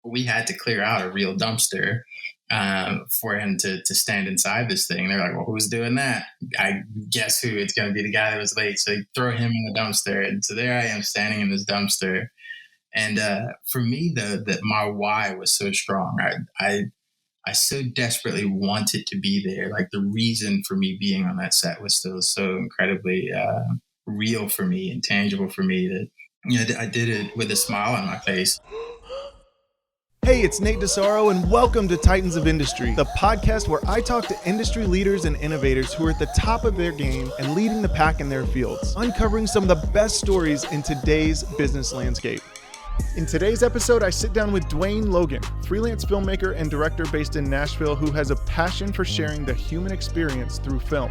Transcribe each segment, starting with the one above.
we had to clear out a real dumpster for him to stand inside this thing. They're like, well, who's doing that? I guess who? It's going to be the guy that was late. So you throw him in the dumpster. And so there I am standing in this dumpster. And for me, my why was so strong. I so desperately wanted to be there. Like the reason for me being on that set was still so incredibly real for me and tangible for me that I did it with a smile on my face. Hey, it's Nate DiSarro, and welcome to Titans of Industry, the podcast where I talk to industry leaders and innovators who are at the top of their game and leading the pack in their fields, uncovering some of the best stories in today's business landscape. In today's episode, I sit down with Dwayne Logan, freelance filmmaker and director based in Nashville who has a passion for sharing the human experience through film.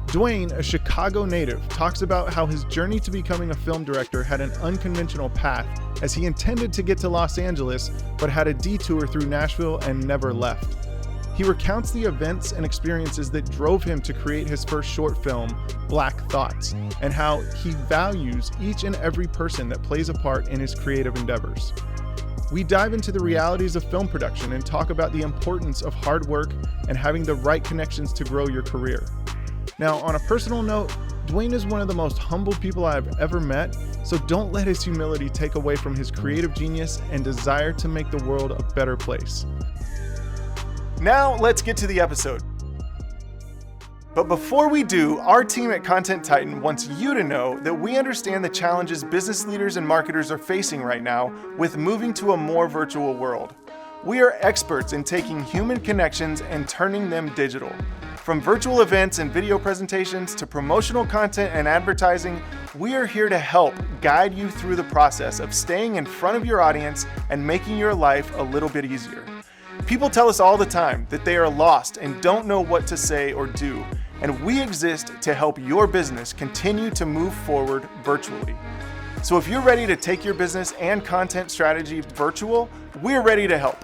Dwayne, a Chicago native, talks about how his journey to becoming a film director had an unconventional path as he intended to get to Los Angeles, but had a detour through Nashville and never left. He recounts the events and experiences that drove him to create his first short film, Black Thoughts, and how he values each and every person that plays a part in his creative endeavors. We dive into the realities of film production and talk about the importance of hard work and having the right connections to grow your career. Now, on a personal note, Dwayne is one of the most humble people I've ever met, so don't let his humility take away from his creative genius and desire to make the world a better place. Now, let's get to the episode. But before we do, our team at Content Titan wants you to know that we understand the challenges business leaders and marketers are facing right now with moving to a more virtual world. We are experts in taking human connections and turning them digital. From virtual events and video presentations to promotional content and advertising, we are here to help guide you through the process of staying in front of your audience and making your life a little bit easier. People tell us all the time that they are lost and don't know what to say or do, and we exist to help your business continue to move forward virtually. So if you're ready to take your business and content strategy virtual, we're ready to help.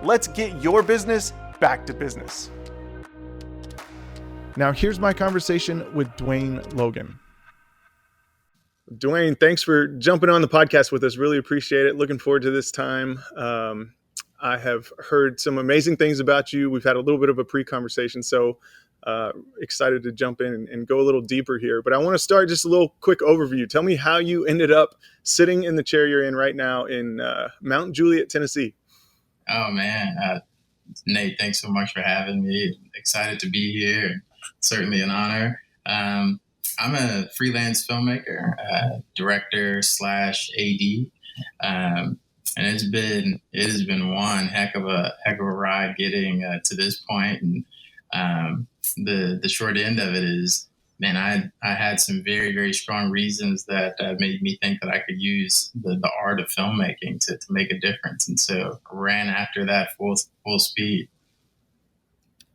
Let's get your business back to business. Now, here's my conversation with Dwayne Logan. Dwayne, thanks for jumping on the podcast with us. Really appreciate it. Looking forward to this time. I have heard some amazing things about you. We've had a little bit of a pre-conversation, so excited to jump in and go a little deeper here. But I want to start just a little quick overview. Tell me how you ended up sitting in the chair you're in right now in Mount Juliet, Tennessee. Oh, man. Nate, thanks so much for having me. Excited to be here. Certainly an honor. I'm a freelance filmmaker, director / AD. And it has been one heck of a ride getting to this point. And the short end of it is, man, I had some very, very strong reasons that made me think that I could use the art of filmmaking to make a difference. And so I ran after that full speed.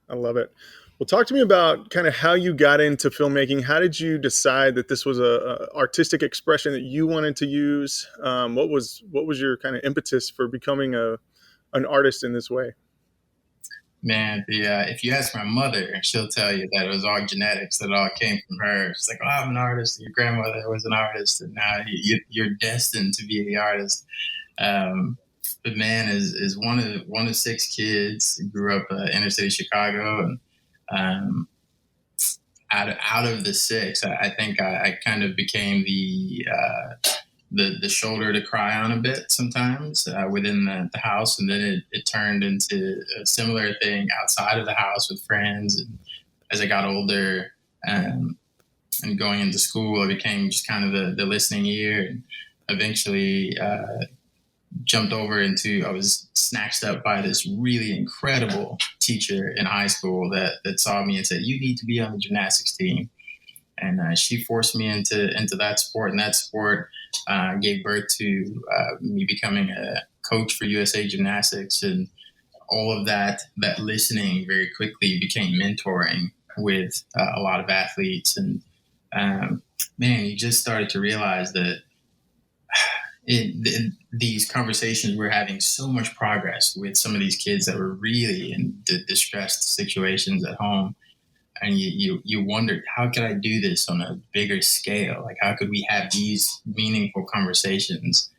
I love it. Well, talk to me about kind of how you got into filmmaking. How did you decide that this was a artistic expression that you wanted to use? What was your kind of impetus for becoming an artist in this way? Man, if you ask my mother, she'll tell you that it was all genetics, that it all came from her. She's like, oh, I'm an artist. Your grandmother was an artist, and now you're destined to be the artist. But man, is one of 6 kids, grew up inner city Chicago, and out of the 6, I think I kind of became the shoulder to cry on a bit sometimes within the house, and then it turned into a similar thing outside of the house with friends. And as I got older and going into school, I became just kind of the listening ear, and eventually jumped over I was snatched up by this really incredible teacher in high school that saw me and said, you need to be on the gymnastics team. And she forced me into that sport, and that sport gave birth to me becoming a coach for USA Gymnastics. And all of that listening very quickly became mentoring with a lot of athletes. And man, you just started to realize that these conversations, we're having so much progress with some of these kids that were really in distressed situations at home. And you wondered, how could I do this on a bigger scale? Like, how could we have these meaningful conversations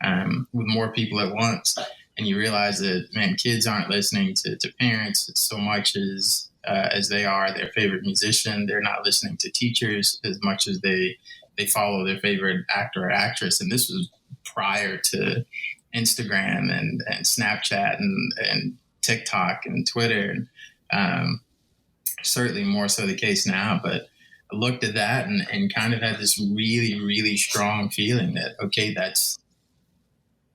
with more people at once? and you realize that, man, kids aren't listening to parents so much as they are their favorite musician. They're not listening to teachers as much as they follow their favorite actor or actress. And this was prior to Instagram and Snapchat and TikTok and Twitter. And certainly more so the case now. But I looked at that and kind of had this really, really strong feeling that, okay, that's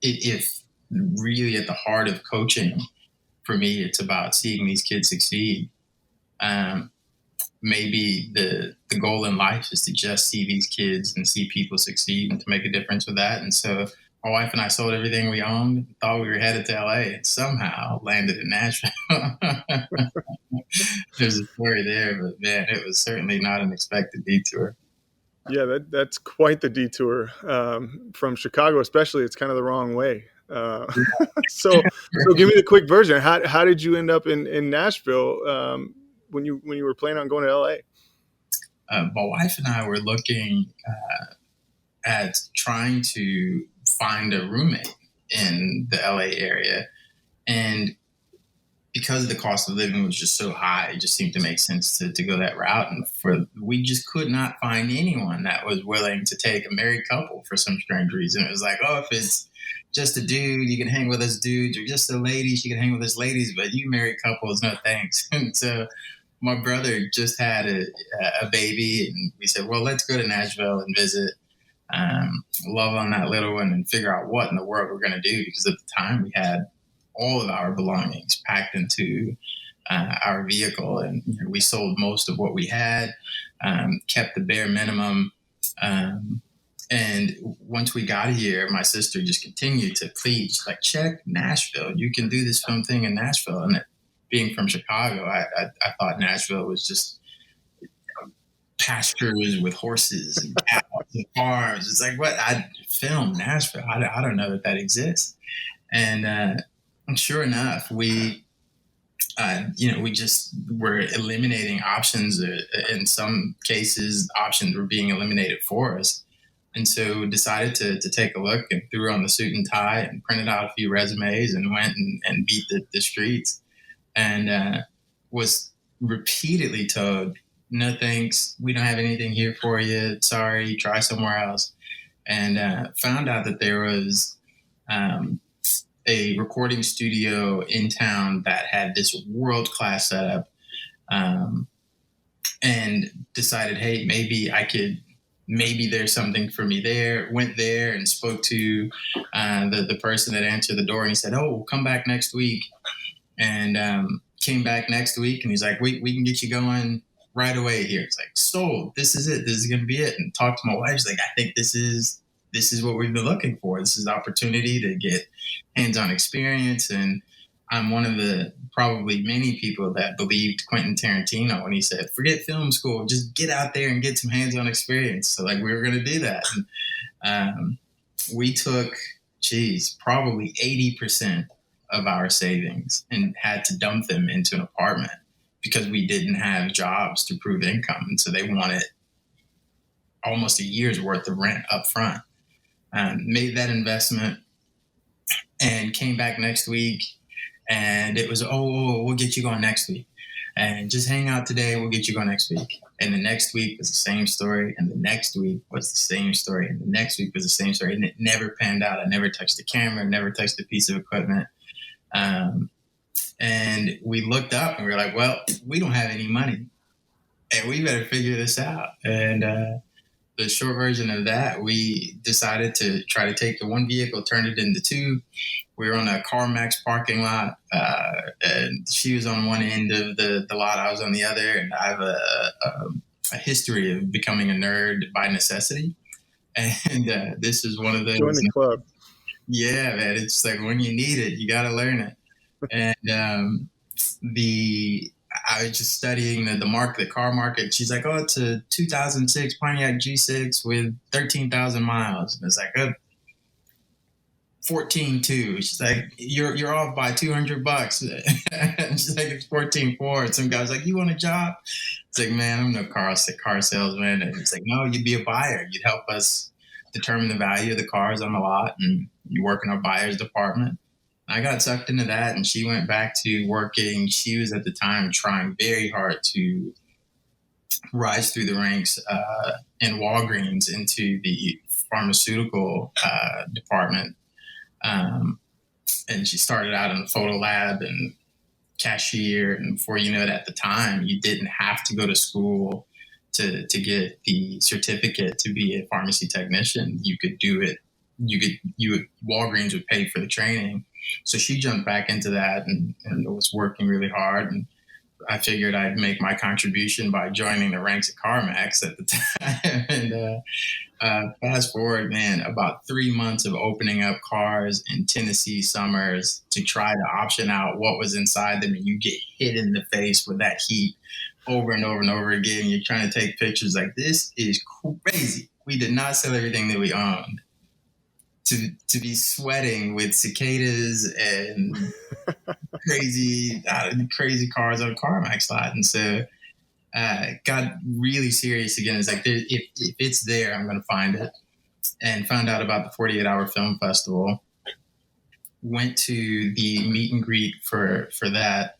if really at the heart of coaching for me, it's about seeing these kids succeed. Maybe the goal in life is to just see these kids and see people succeed and to make a difference with that. And so my wife and I sold everything we owned, thought we were headed to LA, and somehow landed in Nashville. There's a story there, but man, it was certainly not an expected detour. Yeah, that's quite the detour. From Chicago, especially, it's kind of the wrong way. So give me the quick version. How did you end up in Nashville when you were planning on going to LA? My wife and I were looking at trying to find a roommate in the LA area, and because the cost of living was just so high, it just seemed to make sense to go that route. And we just could not find anyone that was willing to take a married couple for some strange reason. It was like, oh, if it's just a dude, you can hang with us dudes, or just a lady, she can hang with us ladies, but you married couples, no thanks. And so my brother just had a baby, and we said, well, let's go to Nashville and visit, love on that little one, and figure out what in the world we're going to do. Because at the time we had all of our belongings packed into our vehicle, and we sold most of what we had, kept the bare minimum. And once we got here, my sister just continued to plead, she's like, check Nashville. You can do this film thing in Nashville. And being from Chicago, I thought Nashville was just pastures with horses and cows and farms. It's like, what? I filmed Nashville. I don't know that exists. And sure enough, we just were eliminating options. In some cases, options were being eliminated for us. And so decided to take a look, and threw on the suit and tie and printed out a few resumes and went and beat the streets, and was repeatedly told, no thanks, we don't have anything here for you. Sorry, try somewhere else. And found out that there was a recording studio in town that had this world-class setup, and decided, hey, maybe there's something for me there. Went there and spoke to the person that answered the door, and he said, oh, we'll come back next week. And came back next week, and he's like, we can get you going right away here. It's like, sold. This is it. This is going to be it. And talked to my wife. She's like, I think this is what we've been looking for. This is the opportunity to get hands-on experience. And I'm one of the probably many people that believed Quentin Tarantino when he said, forget film school, just get out there and get some hands-on experience. So like, we were going to do that. And we took, probably 80% of our savings and had to dump them into an apartment because we didn't have jobs to prove income. And so they wanted almost a year's worth of rent up front. Made that investment and came back next week, and it was, we'll get you going next week, and just hang out today, we'll get you going next week. And the next week was the same story, and the next week was the same story, and the next week was the same story, and it never panned out. I never touched the camera, never touched a piece of equipment. And we looked up and we were like, well, we don't have any money, and we better figure this out. And the short version of that, we decided to try to take the one vehicle, turn it into two. We were on a CarMax parking lot, and she was on one end of the lot, I was on the other. And I have a history of becoming a nerd by necessity. And this is one of those. Join the club. Yeah, man. It's like when you need it, you got to learn it. And I was just studying the car market. She's like, oh, it's a 2006 Pontiac G6 with 13,000 miles. And it's like, 14.2. She's like, you're off by $200. She's like, it's 14.4. Some guy's like, you want a job? It's like, man, I'm no car salesman. And it's like, no, you'd be a buyer. You'd help us determine the value of the cars on the lot, and you work in our buyer's department. I got sucked into that, and she went back to working. She was at the time trying very hard to rise through the ranks in Walgreens into the pharmaceutical department. And she started out in the photo lab and cashier. And before you know it, at the time, you didn't have to go to school to get the certificate to be a pharmacy technician. You could do it. Walgreens would pay for the training. So she jumped back into that and was working really hard. And I figured I'd make my contribution by joining the ranks at CarMax at the time. And fast forward, man, about 3 months of opening up cars in Tennessee summers to try to option out what was inside them. And you get hit in the face with that heat over and over and over again. You're trying to take pictures like, this is crazy. We did not sell everything that we owned to be sweating with cicadas and crazy cars on a CarMax lot. And so got really serious again. It's like, if it's there, I'm going to find it. And found out about the 48 Hour Film Festival. Went to the meet and greet for that.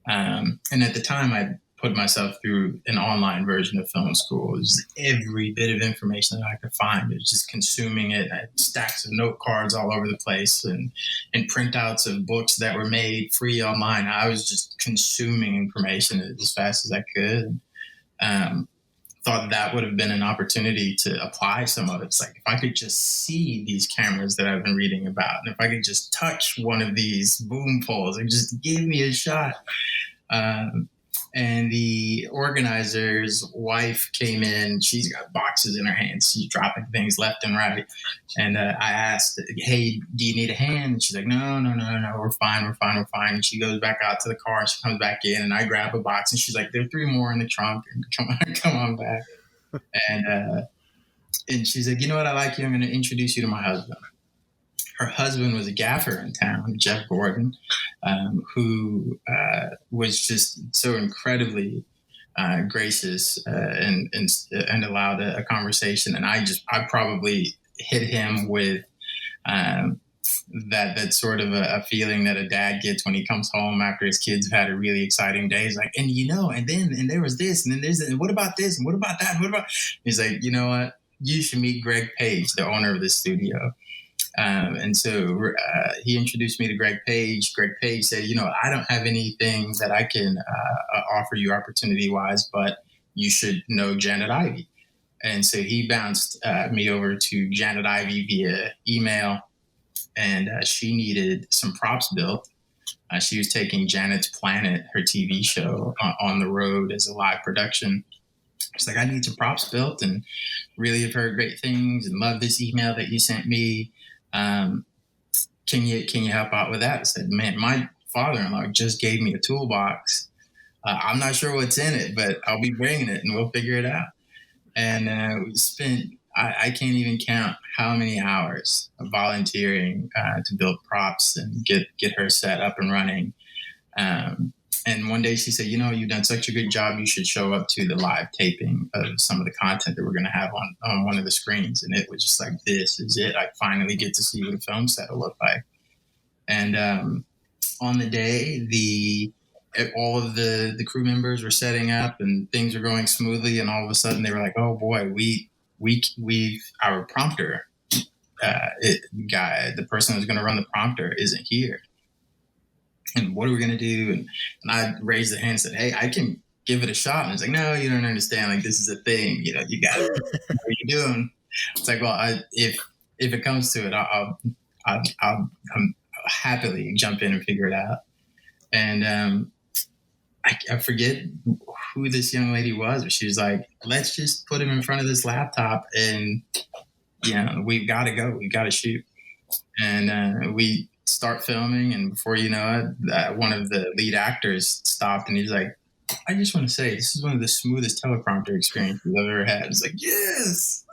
And at the time, I put myself through an online version of film school. It was every bit of information that I could find. It was just consuming it. I had stacks of note cards all over the place and printouts of books that were made free online. I was just consuming information as fast as I could. Thought that would have been an opportunity to apply some of it. It's like, if I could just see these cameras that I've been reading about, and if I could just touch one of these boom poles, and just give me a shot. And the organizer's wife came in. She's got boxes in her hands. She's dropping things left and right. And I asked, hey, do you need a hand? And she's like, no, we're fine. And she goes back out to the car. And she comes back in, and I grab a box. And she's like, there are 3 more in the trunk. Come on back. And she's like, you know what? I like you. I'm going to introduce you to my husband. Her husband was a gaffer in town, Jeff Gordon, who was just so incredibly gracious and allowed a conversation. And I probably hit him with that sort of a feeling that a dad gets when he comes home after his kids have had a really exciting day. He's like, and then there was this, and then there's, and what about this, and what about that, and what about? He's like, you know what? You should meet Greg Page, the owner of this studio. And so he introduced me to Greg Page. Greg Page said, I don't have anything that I can offer you opportunity-wise, but you should know Janet Ivey. And so he bounced me over to Janet Ivey via email, and she needed some props built. She was taking Janet's Planet, her TV show, on the road as a live production. It's like, I need some props built, and really have heard great things and love this email that you sent me. Can you help out with that? I said, man, my father-in-law just gave me a toolbox. I'm not sure what's in it, but I'll be bringing it and we'll figure it out. And we spent, I can't even count how many hours of volunteering to build props and get her set up and running. And one day she said, you've done such a good job. You should show up to the live taping of some of the content that we're going to have on one of the screens. And it was just like, this is it. I finally get to see what a film set will look like. And on the day, all of the crew members were setting up and things were going smoothly. And all of a sudden they were like, oh boy, our prompter guy, the person who's going to run the prompter isn't here. And what are we going to do? And I raised the hand and said, hey, I can give it a shot. And it's like, no, you don't understand. Like, this is a thing. You got it. What are you doing? It's like, well, if it comes to it, I'll happily jump in and figure it out. And I forget who this young lady was, but she was like, let's just put him in front of this laptop and, we've got to go. We've got to shoot. And we start filming, and before you know it, one of the lead actors stopped and he's like, I just want to say, this is one of the smoothest teleprompter experiences I've ever had. It's like, yes.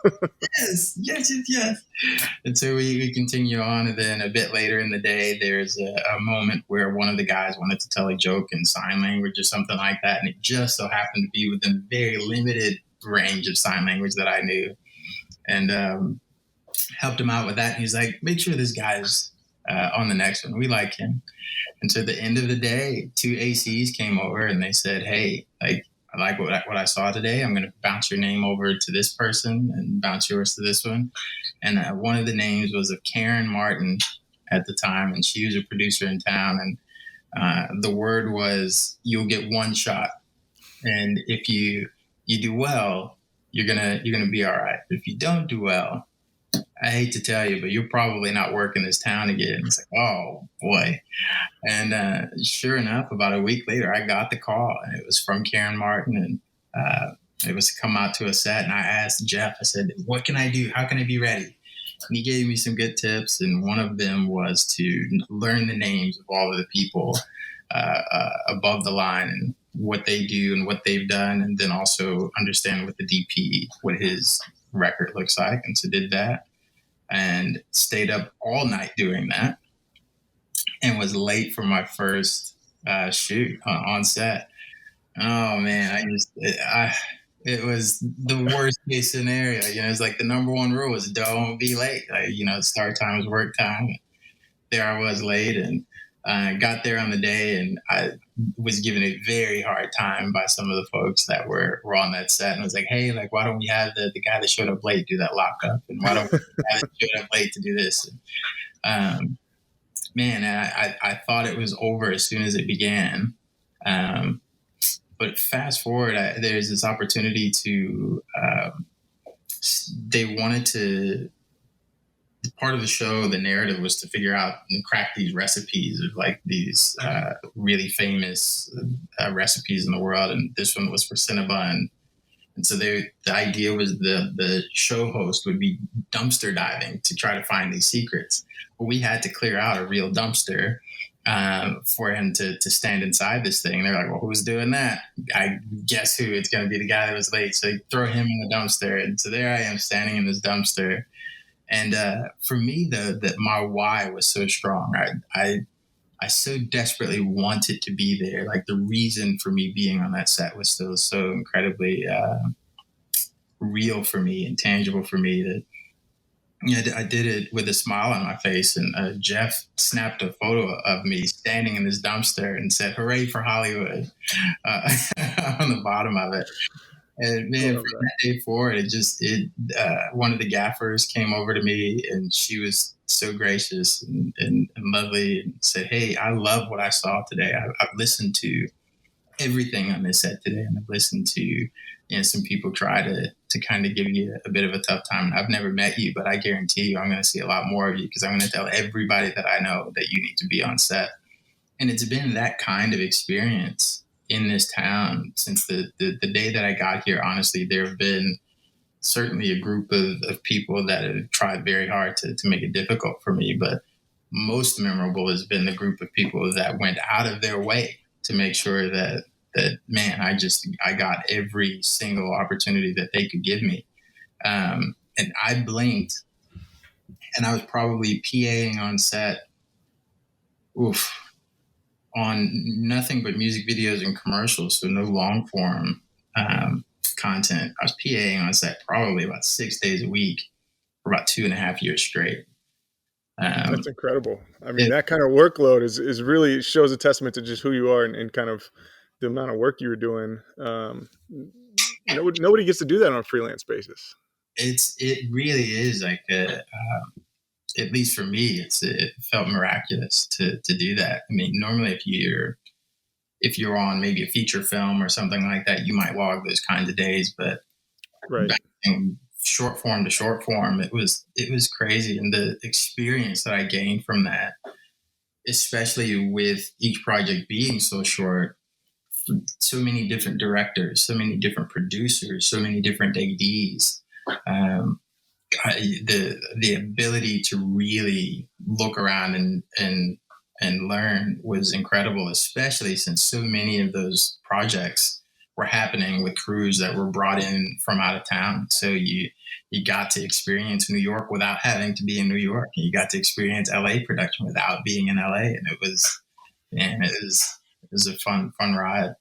And so we continue on, and then a bit later in the day, there's a moment where one of the guys wanted to tell a joke in sign language or something like that, and it just so happened to be within a very limited range of sign language that I knew, and helped him out with that. And he's like, make sure this guy's on the next one. We like him. And so at the end of the day, 2 ACs came over and they said, hey, like, I like what I saw today. I'm going to bounce your name over to this person and bounce yours to this one. And one of the names was of Karen Martin at the time, and she was a producer in town. And the word was, you'll get one shot, and if you do well, you're gonna be all right. But if you don't do well, I hate to tell you, but you're probably not working this town again. It's like, oh boy. And sure enough, about a week later, I got the call, and it was from Karen Martin, and it was to come out to a set. And I asked Jeff, I said, what can I do? How can I be ready? And he gave me some good tips. And one of them was to learn the names of all of the people above the line and what they do and what they've done. And then also understand what the DP, what his record looks like. And so did that and stayed up all night doing that, and was late for my first shoot on set. Oh man, it was the worst case scenario. It's like the number one rule is don't be late. Like, start time is work time. There I was late, and I got there on the day, and I was given a very hard time by some of the folks that were on that set. And I was like, hey, like, why don't we have the guy that showed up late do that lockup? And why don't we have the guy that showed up late to do this? And, man, I thought it was over as soon as it began. But fast forward, there's this opportunity to, they wanted to, part of the show, the narrative was to figure out and crack these recipes of like these really famous recipes in the world. And this one was for Cinnabon. And so the idea was the show host would be dumpster diving to try to find these secrets. But we had to clear out a real dumpster for him to stand inside this thing. And they're like, well, who's doing that? I guess who? It's going to be the guy that was late. So they throw him in the dumpster. And so there I am standing in this dumpster. And for me, my why was so strong. I so desperately wanted to be there. Like the reason for me being on that set was still so incredibly real for me and tangible for me that I did it with a smile on my face. And Jeff snapped a photo of me standing in this dumpster and said, "Hooray for Hollywood," on the bottom of it. And man, from that day forward, one of the gaffers came over to me, and she was so gracious and lovely, and said, "Hey, I love what I saw today. I've listened to everything on this set today, and I've listened to some people try to kind of give you a bit of a tough time. And I've never met you, but I guarantee you, I'm going to see a lot more of you because I'm going to tell everybody that I know that you need to be on set." And it's been that kind of experience in this town since the day that I got here. Honestly, there have been certainly a group of people that have tried very hard to make it difficult for me, but most memorable has been the group of people that went out of their way to make sure that man, I got every single opportunity that they could give me. And I blinked, and I was probably PAing on set. On nothing but music videos and commercials, so no long form content. I was PAing on set probably about 6 days a week for about 2.5 years straight. That's incredible. I mean, that kind of workload is really shows a testament to just who you are and kind of the amount of work you were doing. Nobody gets to do that on a freelance basis. It really is like at least for me, it felt miraculous to do that. I mean, normally if you're on maybe a feature film or something like that, you might log those kinds of days, but right. Short form to short form, it was crazy. And the experience that I gained from that, especially with each project being so short, so many different directors, so many different producers, so many different ADs, the ability to really look around and learn was incredible, especially since so many of those projects were happening with crews that were brought in from out of town. So you got to experience New York without having to be in New York. And you got to experience LA production without being in LA. And it was a fun ride.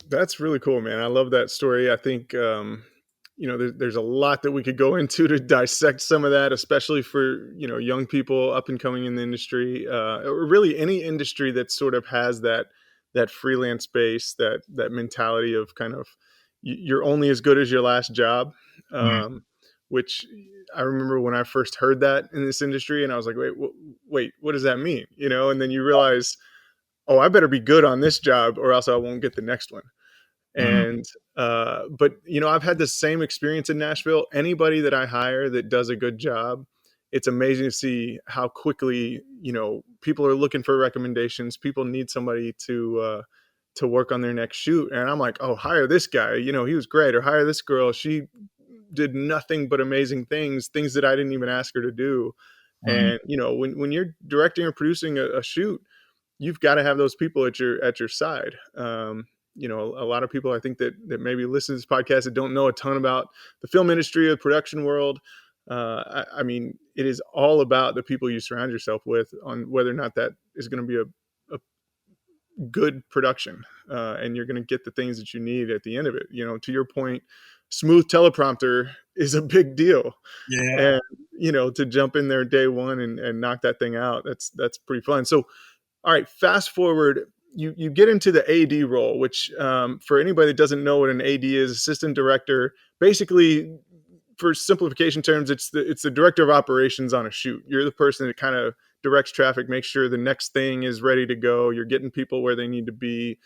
That's really cool, man. I love that story. I think there's a lot that we could go into to dissect some of that, especially for, young people up and coming in the industry, or really any industry that sort of has that freelance base, that mentality of kind of you're only as good as your last job. Mm, Which I remember when I first heard that in this industry, and I was like, wait, what does that mean? And then you realize, oh, I better be good on this job or else I won't get the next one. mm, And but I've had the same experience in Nashville. Anybody that I hire that does a good job, it's amazing to see how quickly people are looking for recommendations. People need somebody to work on their next shoot, and I'm like, oh, hire this guy. He was great, or hire this girl. She did nothing but amazing things that I didn't even ask her to do. mm. And when you're directing or producing a shoot, you've got to have those people at your side. A lot of people I think that maybe listen to this podcast that don't know a ton about the film industry or the production world. I mean, it is all about the people you surround yourself with on whether or not that is going to be a good production, and you're going to get the things that you need at the end of it. To your point, smooth teleprompter is a big deal. Yeah. And, to jump in there day one and knock that thing out, that's pretty fun. So, all right, fast forward, you get into the AD role, which for anybody that doesn't know what an AD is, assistant director, basically, for simplification terms, it's the director of operations on a shoot. You're the person that kind of directs traffic, makes sure the next thing is ready to go. You're getting people where they need to be.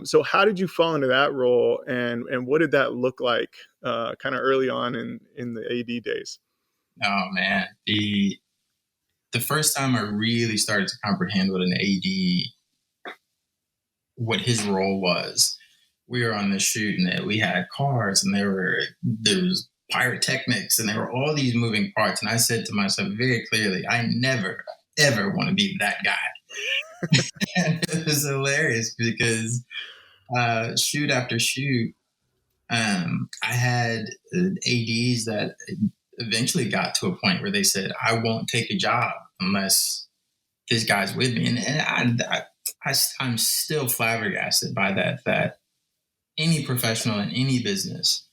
So how did you fall into that role, and what did that look like kind of early on in the AD days? Oh man, the first time I really started to comprehend what an AD, what his role was, we were on this shoot and we had cars and there was pyrotechnics and there were all these moving parts. And I said to myself very clearly, I never, ever want to be that guy. And it was hilarious because shoot after shoot, I had ADs that eventually got to a point where they said, I won't take a job unless this guy's with me. And I'm still flabbergasted by that any professional in any business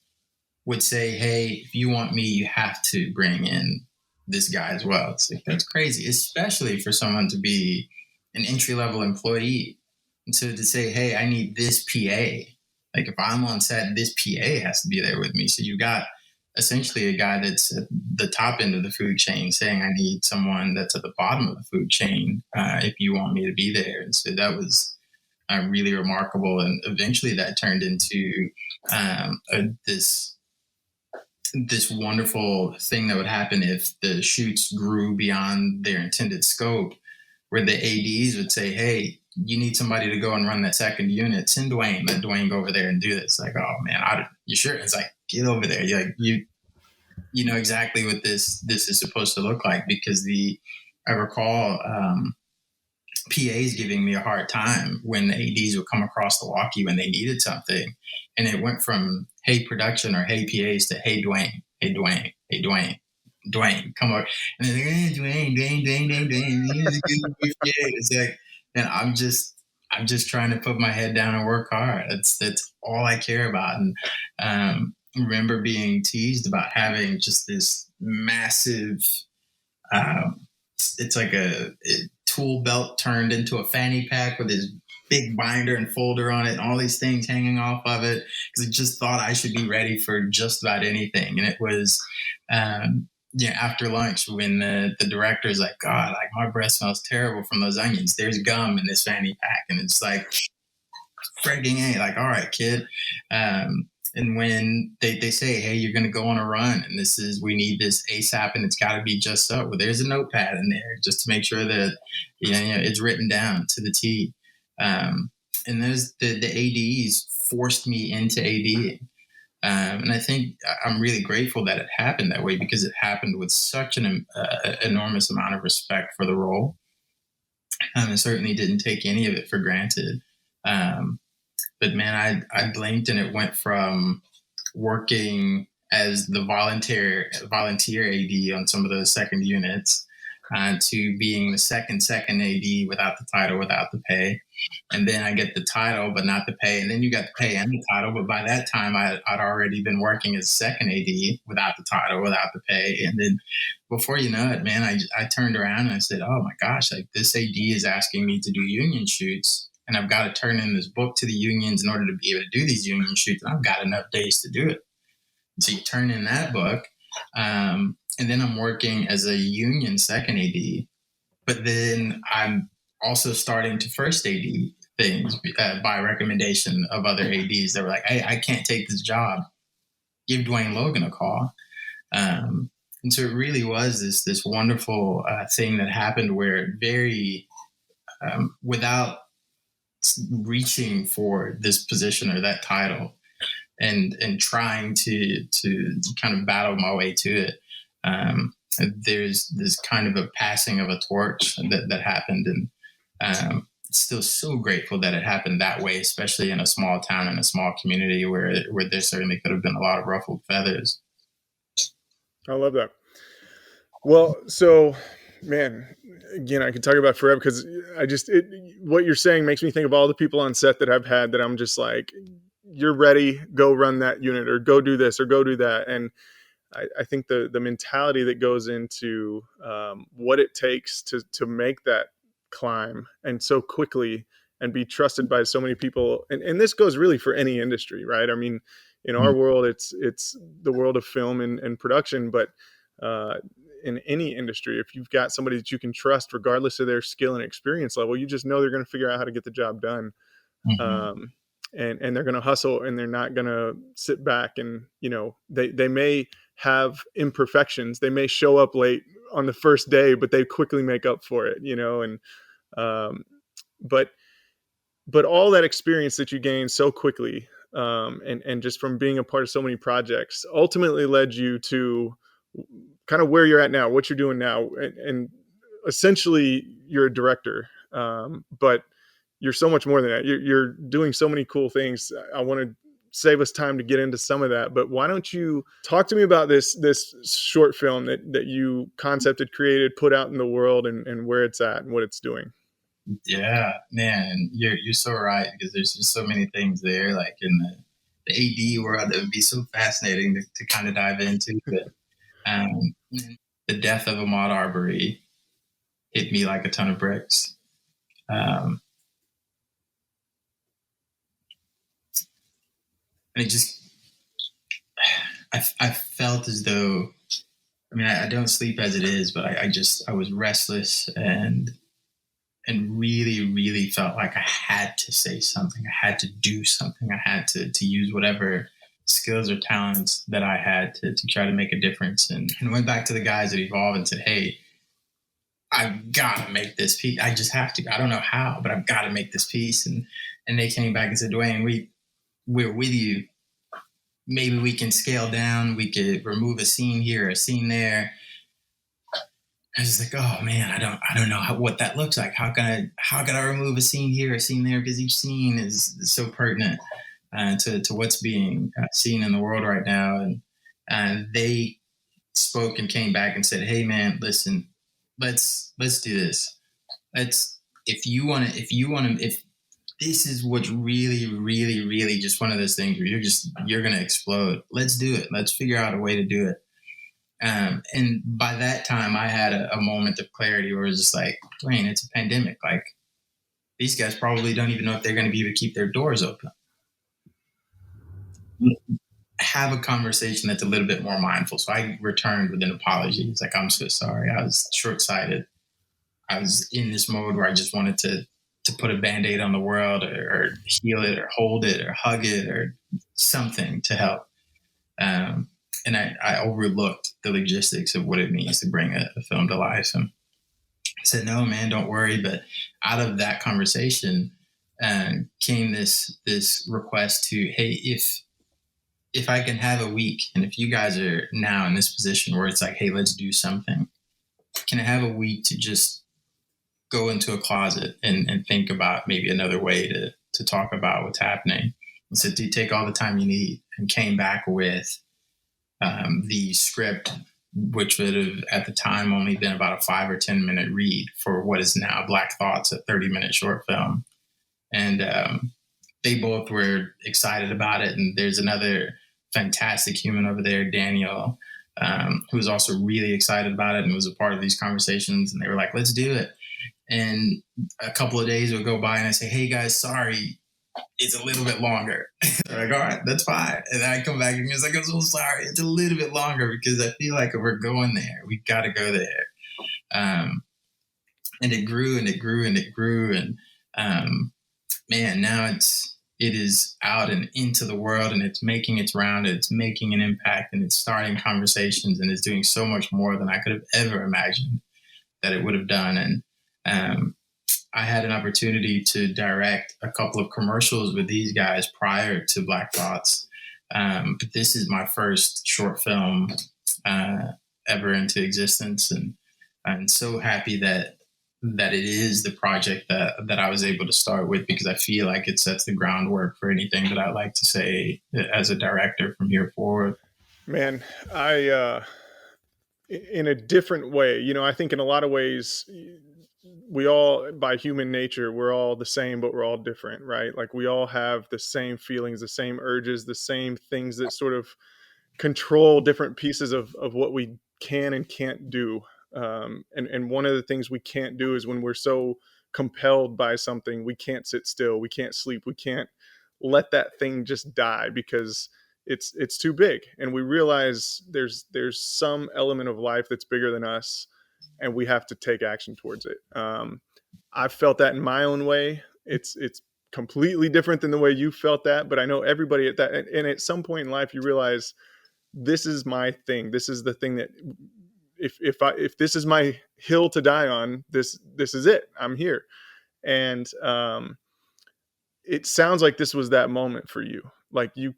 would say, hey, if you want me, you have to bring in this guy as well. It's like, that's crazy, especially for someone to be an entry-level employee. And so to say, hey, I need this PA, like if I'm on set, this PA has to be there with me. So you got essentially a guy that's at the top end of the food chain saying, I need someone that's at the bottom of the food chain if you want me to be there. And so that was really remarkable. And eventually that turned into this wonderful thing that would happen if the shoots grew beyond their intended scope, where the ADs would say, hey, you need somebody to go and run that second unit. Send Dwayne, let Dwayne go over there and do this. Like, oh man, you sure? It's like, get over there. You're like, you know exactly what this is supposed to look like, because I recall PAs giving me a hard time when the ADs would come across the walkie when they needed something. And it went from, hey, production, or hey, PAs, to hey, Dwayne, hey, Dwayne, hey, Dwayne, Dwayne, come over. And they're like, hey, Dwayne. It's like, and I'm just trying to put my head down and work hard. That's all I care about. And remember being teased about having just this massive, it's like a tool belt turned into a fanny pack with his big binder and folder on it and all these things hanging off of it, because I just thought I should be ready for just about anything. And it was after lunch when the director's like, God, like my breath smells terrible from those onions, there's gum in this fanny pack. And it's like, freaking A, like, all right, kid. And when they say, hey, you're going to go on a run and we need this ASAP and it's got to be just so, well, there's a notepad in there just to make sure that it's written down to the T. And those the ADs forced me into ADing. And I think I'm really grateful that it happened that way, because it happened with such an enormous amount of respect for the role. And I certainly didn't take any of it for granted. But man, I blinked and it went from working as the volunteer AD on some of those second units to being the second AD without the title, without the pay. And then I get the title, but not the pay. And then you got the pay and the title. But by that time, I'd already been working as second AD without the title, without the pay. And then before you know it, man, I turned around and I said, oh my gosh, like this AD is asking me to do union shoots. And I've got to turn in this book to the unions in order to be able to do these union shoots. And I've got enough days to do it. So you turn in that book. And then I'm working as a union second AD, but then I'm also starting to first AD things by recommendation of other ADs that were like, hey, I can't take this job. Give Dwayne Logan a call. And so it really was this wonderful thing that happened where very, without reaching for this position or that title and trying to kind of battle my way to it, there's this kind of a passing of a torch that happened, and still so grateful that it happened that way, especially in a small town, in a small community where there certainly could have been a lot of ruffled feathers. I love that. Well, so man, again, I could talk about forever because what you're saying makes me think of all the people on set that I've had that I'm just like, you're ready, go run that unit or go do this or go do that. And I think the mentality that goes into what it takes to make that climb and so quickly and be trusted by so many people. And this goes really for any industry, right? I mean, in our world, it's the world of film and production, but in any industry, if you've got somebody that you can trust, regardless of their skill and experience level, you just know they're going to figure out how to get the job done. And they're going to hustle and they're not going to sit back and, they may have imperfections. They may show up late on the first day, but they quickly make up for it, but all that experience that you gained so quickly, and just from being a part of so many projects ultimately led you to kind of where you're at now, what you're doing now. And essentially you're a director, but you're so much more than that. You're doing so many cool things. I want to save us time to get into some of that, but why don't you talk to me about this short film that you concepted, created, put out in the world, and where it's at and what it's doing? Yeah, man, you're so right, because there's just so many things there, like in the AD world, that would be so fascinating to kind of dive into. But the death of Ahmaud Arbery hit me like a ton of bricks. And it just, I felt as though, I mean, I don't sleep as it is, but I was restless and really, really felt like I had to say something. I had to do something. I had to use whatever skills or talents that I had to try to make a difference. And went back to the guys at Evolve and said, hey, I've got to make this piece. I just have to. I don't know how, but I've got to make this piece. And they came back and said, Dwayne, we're with you. Maybe we can scale down. We could remove a scene here, a scene there. I was like, oh man, I don't know what that looks like. How can I remove a scene here, a scene there? Because each scene is so pertinent to what's being seen in the world right now. And they spoke and came back and said, hey man, listen, let's do this. If this is what's really, really, really just one of those things where you're going to explode, let's do it. Let's figure out a way to do it. And by that time I had a moment of clarity where it was just like, Dwayne, it's a pandemic. Like, these guys probably don't even know if they're going to be able to keep their doors open. Have a conversation that's a little bit more mindful. So I returned with an apology. It's like, I'm so sorry. I was short-sighted. I was in this mode where I just wanted to put a Band-Aid on the world or heal it or hold it or hug it or something to help. And I overlooked the logistics of what it means to bring a film to life. And I said, no, man, don't worry. But out of that conversation came this request to, hey, if I can have a week, and if you guys are now in this position where it's like, hey, let's do something, can I have a week to just go into a closet and think about maybe another way to talk about what's happening? And so, dude, take all the time you need, and came back with the script which would have at the time only been about a 5 or 10 minute read for what is now Black Thoughts, a 30-minute short film. And they both were excited about it. And there's another fantastic human over there, Daniel, who was also really excited about it and was a part of these conversations. And they were like, let's do it. And a couple of days would go by and I say, hey guys, sorry, it's a little bit longer. They're like, all right, that's fine. And then I come back and he's like, I'm so sorry, it's a little bit longer because I feel like if we're going there, we got to go there. And it grew and it grew and it grew. And man, now it is out and into the world and it's making its round, and it's making an impact, and it's starting conversations, and it's doing so much more than I could have ever imagined that it would have done. And I had an opportunity to direct a couple of commercials with these guys prior to Black Thoughts. But this is my first short film ever into existence. And I'm so happy that it is the project that I was able to start with, because I feel like it sets the groundwork for anything that I like to say as a director from here forward. Man, I, in a different way, I think in a lot of ways, we all, by human nature, we're all the same, but we're all different, right? Like we all have the same feelings, the same urges, the same things that sort of control different pieces of what we can and can't do. And one of the things we can't do is when we're so compelled by something, we can't sit still, we can't sleep, we can't let that thing just die because it's too big. And we realize there's some element of life that's bigger than us, and we have to take action towards it. I've felt that in my own way. It's completely different than the way you felt that, but I know everybody at that. And at some point in life, you realize this is my thing. This is the thing that if this is my hill to die on, this is it. I'm here. And it sounds like this was that moment for you. Like you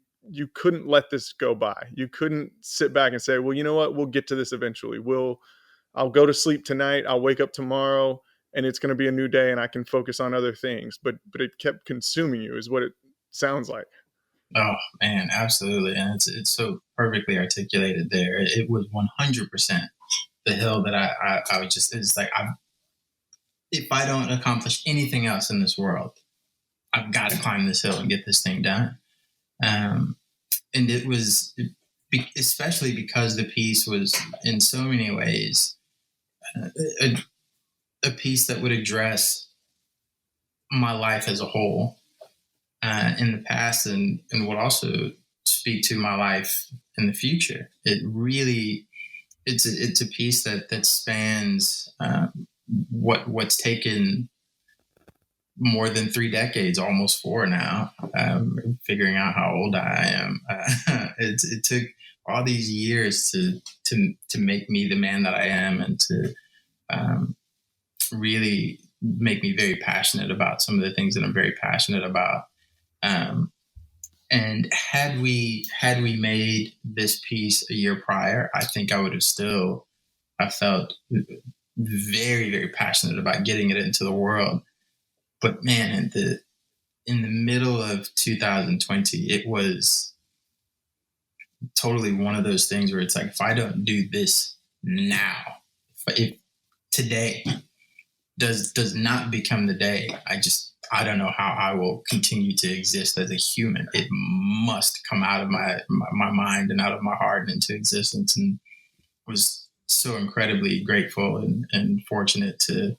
couldn't let this go by. You couldn't sit back and say, well, you know what? We'll get to this eventually. I'll go to sleep tonight. I'll wake up tomorrow and it's going to be a new day and I can focus on other things. But it kept consuming you is what it sounds like. Oh man, absolutely. And it's so perfectly articulated there. It was 100% the hill that I was just, it's like, if I don't accomplish anything else in this world, I've got to climb this hill and get this thing done. And it was, especially because the piece was in so many ways a piece that would address my life as a whole in the past, and would also speak to my life in the future. It really, it's a piece that spans what's taken more than 3 decades, almost 4 now, figuring out how old I am. It took all these years to make me the man that I am, and to really make me very passionate about some of the things that I'm very passionate about. And had we made this piece a year prior, I think I would have still, I felt very, very passionate about getting it into the world. But man, in the middle of 2020, it was totally one of those things where it's like, if I don't do this now, if today does not become the day, I don't know how I will continue to exist as a human. It must come out of my mind and out of my heart and into existence. And was so incredibly grateful and fortunate to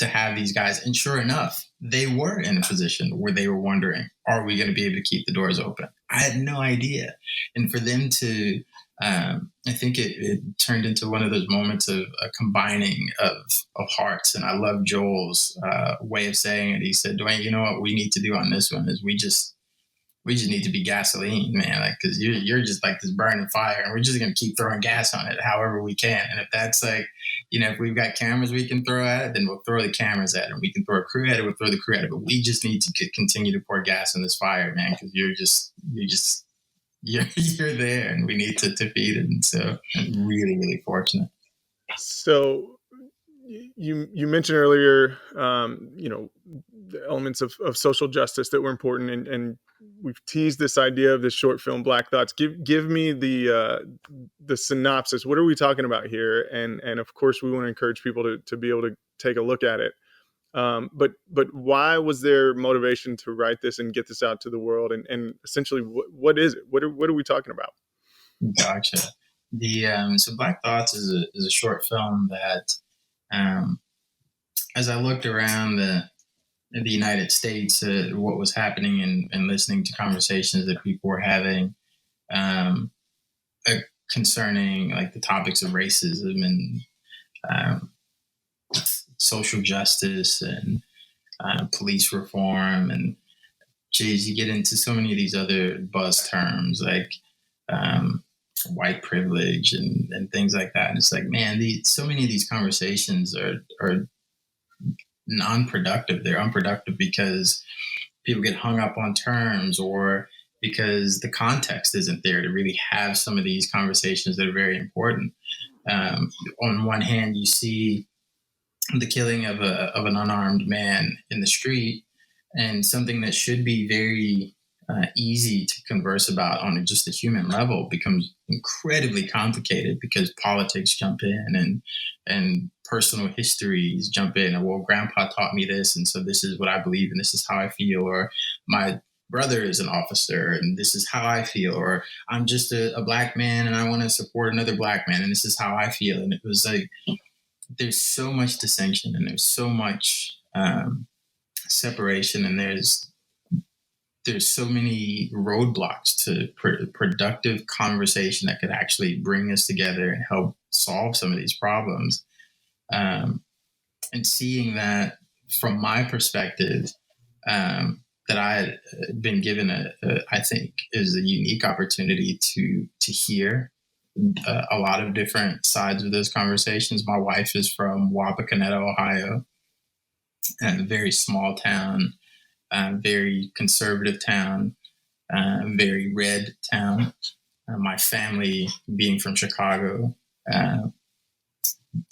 have these guys. And sure enough, they were in a position where they were wondering, are we going to be able to keep the doors open? I had no idea. And for them to, I think it turned into one of those moments of a combining of hearts. And I love Joel's way of saying it. He said, Dwayne, you know what we need to do on this one is we just need to be gasoline, man. Like, cause you're just like this burning fire, and we're just going to keep throwing gas on it however we can. And if that's like, if we've got cameras we can throw at it, then we'll throw the cameras at it. We can throw a crew at it, we'll throw the crew at it. But we just need to continue to pour gas on this fire, man. Cause you're there, and we need to feed it. And so I'm really, really fortunate. So you mentioned earlier, the elements of social justice that were important, and we've teased this idea of this short film, Black Thoughts. Give me the synopsis. What are we talking about here? And of course, we want to encourage people to be able to take a look at it. But why was there motivation to write this and get this out to the world? And essentially, what is it? What are we talking about? Gotcha. So Black Thoughts is a short film that, as I looked around the United States, what was happening and listening to conversations that people were having concerning like the topics of racism and social justice and police reform, and geez, you get into so many of these other buzz terms like white privilege and things like that. And it's like, man, so many of these conversations are non-productive. They're unproductive because people get hung up on terms, or because the context isn't there to really have some of these conversations that are very important. On one hand, you see the killing of an unarmed man in the street, and something that should be very easy to converse about on just a human level becomes incredibly complicated because politics jump in and personal histories jump in. And well, grandpa taught me this, and so this is what I believe, and this is how I feel. Or my brother is an officer, and this is how I feel. Or I'm just a black man, and I want to support another black man, and this is how I feel. And it was like, there's so much distinction, and there's so much separation, and there's so many roadblocks to productive conversation that could actually bring us together and help solve some of these problems. And seeing that from my perspective, that I had been given I think is a unique opportunity to hear a lot of different sides of those conversations. My wife is from Wapakoneta, Ohio, a very small town, very conservative town, very red town. My family being from Chicago,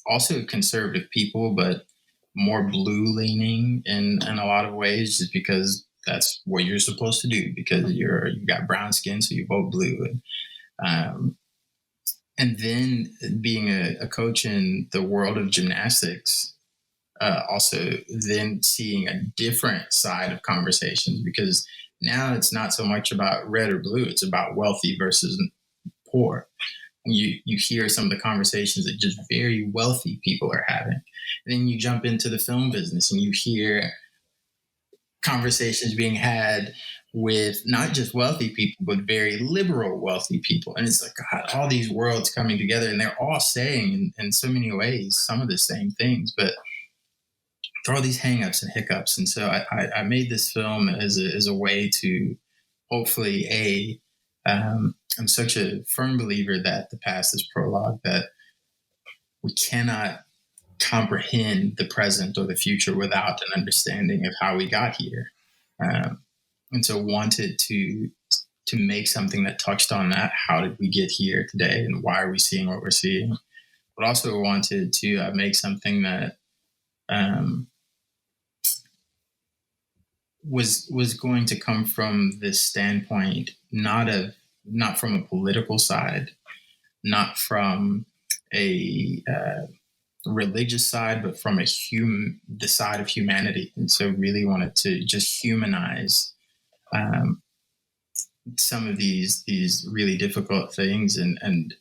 also conservative people, but more blue leaning in a lot of ways, just because that's what you're supposed to do, because you got brown skin, so you vote blue. And then being a coach in the world of gymnastics, also then seeing a different side of conversations, because now it's not so much about red or blue, it's about wealthy versus poor. You hear some of the conversations that just very wealthy people are having. And then you jump into the film business and you hear conversations being had with not just wealthy people, but very liberal wealthy people. And it's like, God, all these worlds coming together, and they're all saying in so many ways some of the same things, but there are all these hangups and hiccups. And so I made this film as a way to hopefully, I'm such a firm believer that the past is prologue, that we cannot comprehend the present or the future without an understanding of how we got here. And so wanted to make something that touched on that. How did we get here today, and why are we seeing what we're seeing? But also wanted to make something that was going to come from this standpoint, not from a political side, not from a religious side, but from the side of humanity. And so really wanted to just humanize some of these really difficult things, and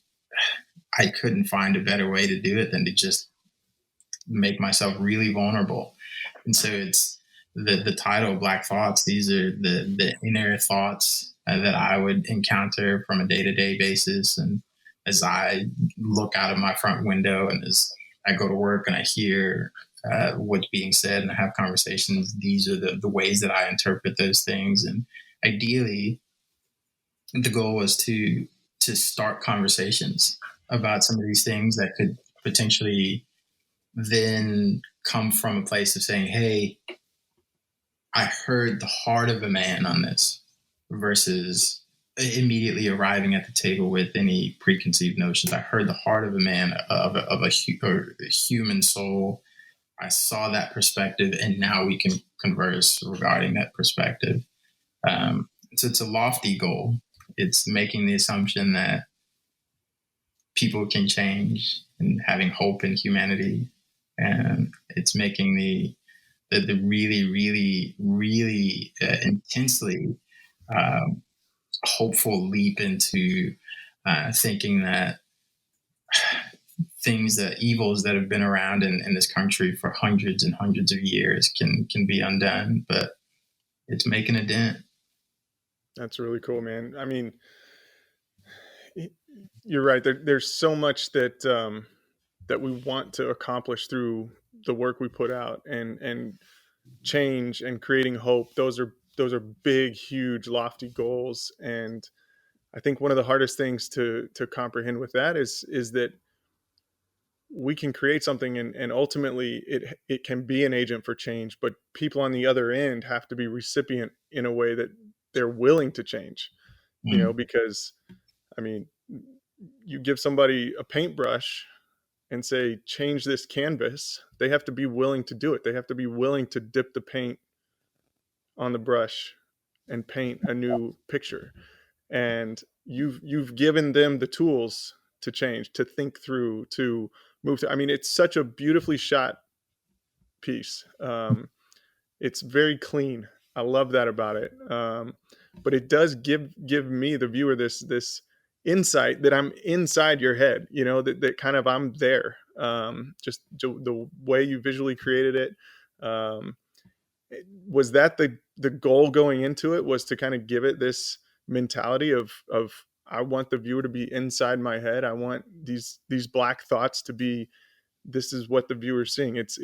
I couldn't find a better way to do it than to just make myself really vulnerable. And so it's the title, Black Thoughts. These are the inner thoughts that I would encounter from a day-to-day basis, and as I look out of my front window and as I go to work and I hear what's being said and I have conversations, these are the ways that I interpret those things. And ideally, the goal was to start conversations about some of these things that could potentially then come from a place of saying, hey, I heard the heart of a man on this, versus immediately arriving at the table with any preconceived notions. I heard the heart of a man, of a human soul. I saw that perspective, and now we can converse regarding that perspective. it's a lofty goal. It's making the assumption that people can change and having hope in humanity. And it's making the really, really, really intensely hopeful leap into thinking that things, that evils that have been around in this country for hundreds and hundreds of years can be undone. But it's making a dent. That's really cool, man. I mean, you're right. There's so much that that we want to accomplish through the work we put out, and change and creating hope. Those are big, huge, lofty goals. And I think one of the hardest things to comprehend with that is that we can create something, and ultimately it can be an agent for change, but people on the other end have to be recipient in a way that they're willing to change. You know, because I mean, you give somebody a paintbrush and say, change this canvas, they have to be willing to do it. They have to be willing to dip the paint on the brush and paint a new picture. And you've given them the tools to change, to think through, to move to. I mean, it's such a beautifully shot piece. It's very clean. I love that about it. But it does give me, the viewer, this insight that I'm inside your head, you know, that kind of I'm there. Just the way you visually created it. Was that the goal going into it, was to kind of give it this mentality of I want the viewer to be inside my head. I want these black thoughts to be, this is what the viewer's seeing. It's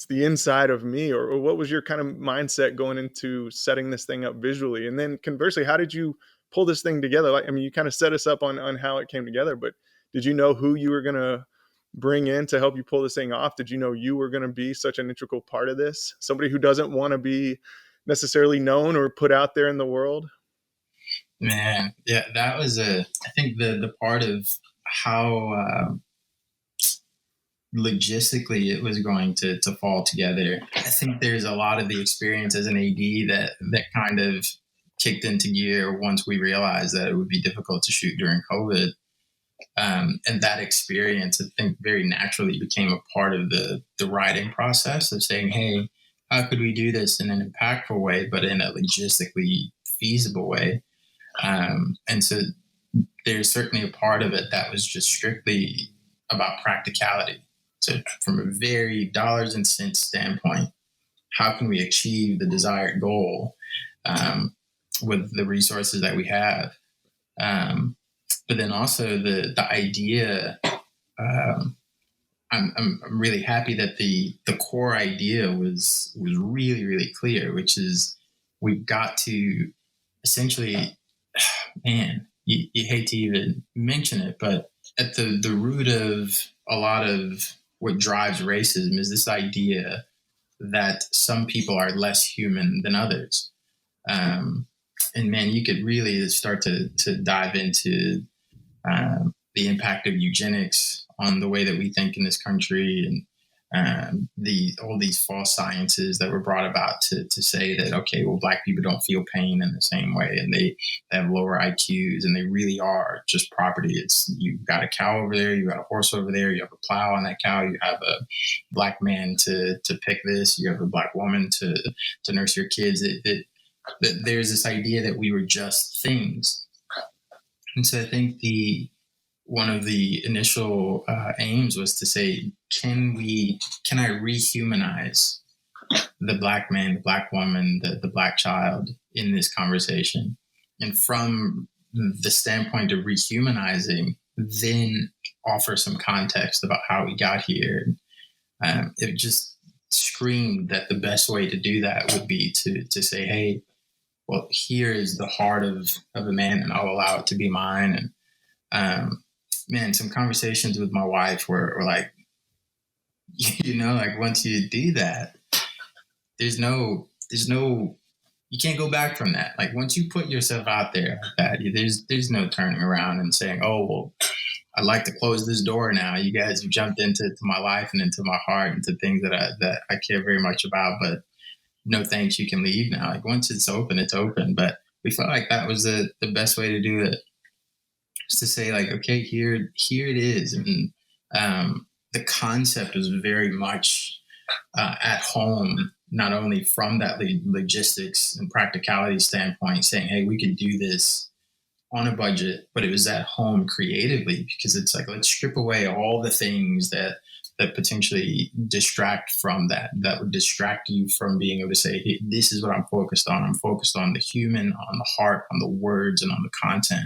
the inside of me. Or what was your kind of mindset going into setting this thing up visually? And then conversely, how did you pull this thing together? Like, I mean, you kind of set us up on how it came together, but did you know who you were going to bring in to help you pull this thing off? Did you know you were going to be such an integral part of this? Somebody who doesn't want to be necessarily known or put out there in the world? Man, yeah, that was I think the part of how logistically it was going to fall together. I think there's a lot of the experience as an AD that kind of kicked into gear once we realized that it would be difficult to shoot during COVID. And that experience, I think, very naturally became a part of the writing process of saying, hey, how could we do this in an impactful way, but in a logistically feasible way? And so there's certainly a part of it that was just strictly about practicality. So from a very dollars and cents standpoint, how can we achieve the desired goal with the resources that we have? But then also the idea, I'm really happy that the core idea was really, really clear, which is we've got to essentially, man, you hate to even mention it, but at the root of a lot of what drives racism is this idea that some people are less human than others. And man, you could really start to dive into the impact of eugenics on the way that we think in this country, and all these false sciences that were brought about to say that, okay, well, Black people don't feel pain in the same way, and they have lower IQs, and they really are just property. It's, you've got a cow over there, you got a horse over there, you have a plow on that cow, you have a Black man to pick this, you have a Black woman to nurse your kids. That there's this idea that we were just things. And so I think one of the initial aims was to say, can I rehumanize the Black man, the Black woman, the Black child in this conversation? And from the standpoint of rehumanizing, then offer some context about how we got here. It just screamed that the best way to do that would be to say, hey, well, here is the heart of a man, and I'll allow it to be mine. And man, some conversations with my wife were like, like once you do that, there's no, you can't go back from that. Like once you put yourself out there like that, there's no turning around and saying, oh, well, I'd like to close this door now. You guys have jumped into my life and into my heart, into things that I care very much about, but no thanks, you can leave now. Like once it's open, it's open. But we felt like that was the best way to do it. Just to say like, okay, here it is. And the concept was very much at home, not only from that logistics and practicality standpoint, saying, hey, we could do this on a budget, but it was at home creatively, because it's like, let's strip away all the things that potentially distract from that would distract you from being able to say, hey, this is what I'm focused on. I'm focused on the human, on the heart, on the words, and on the content.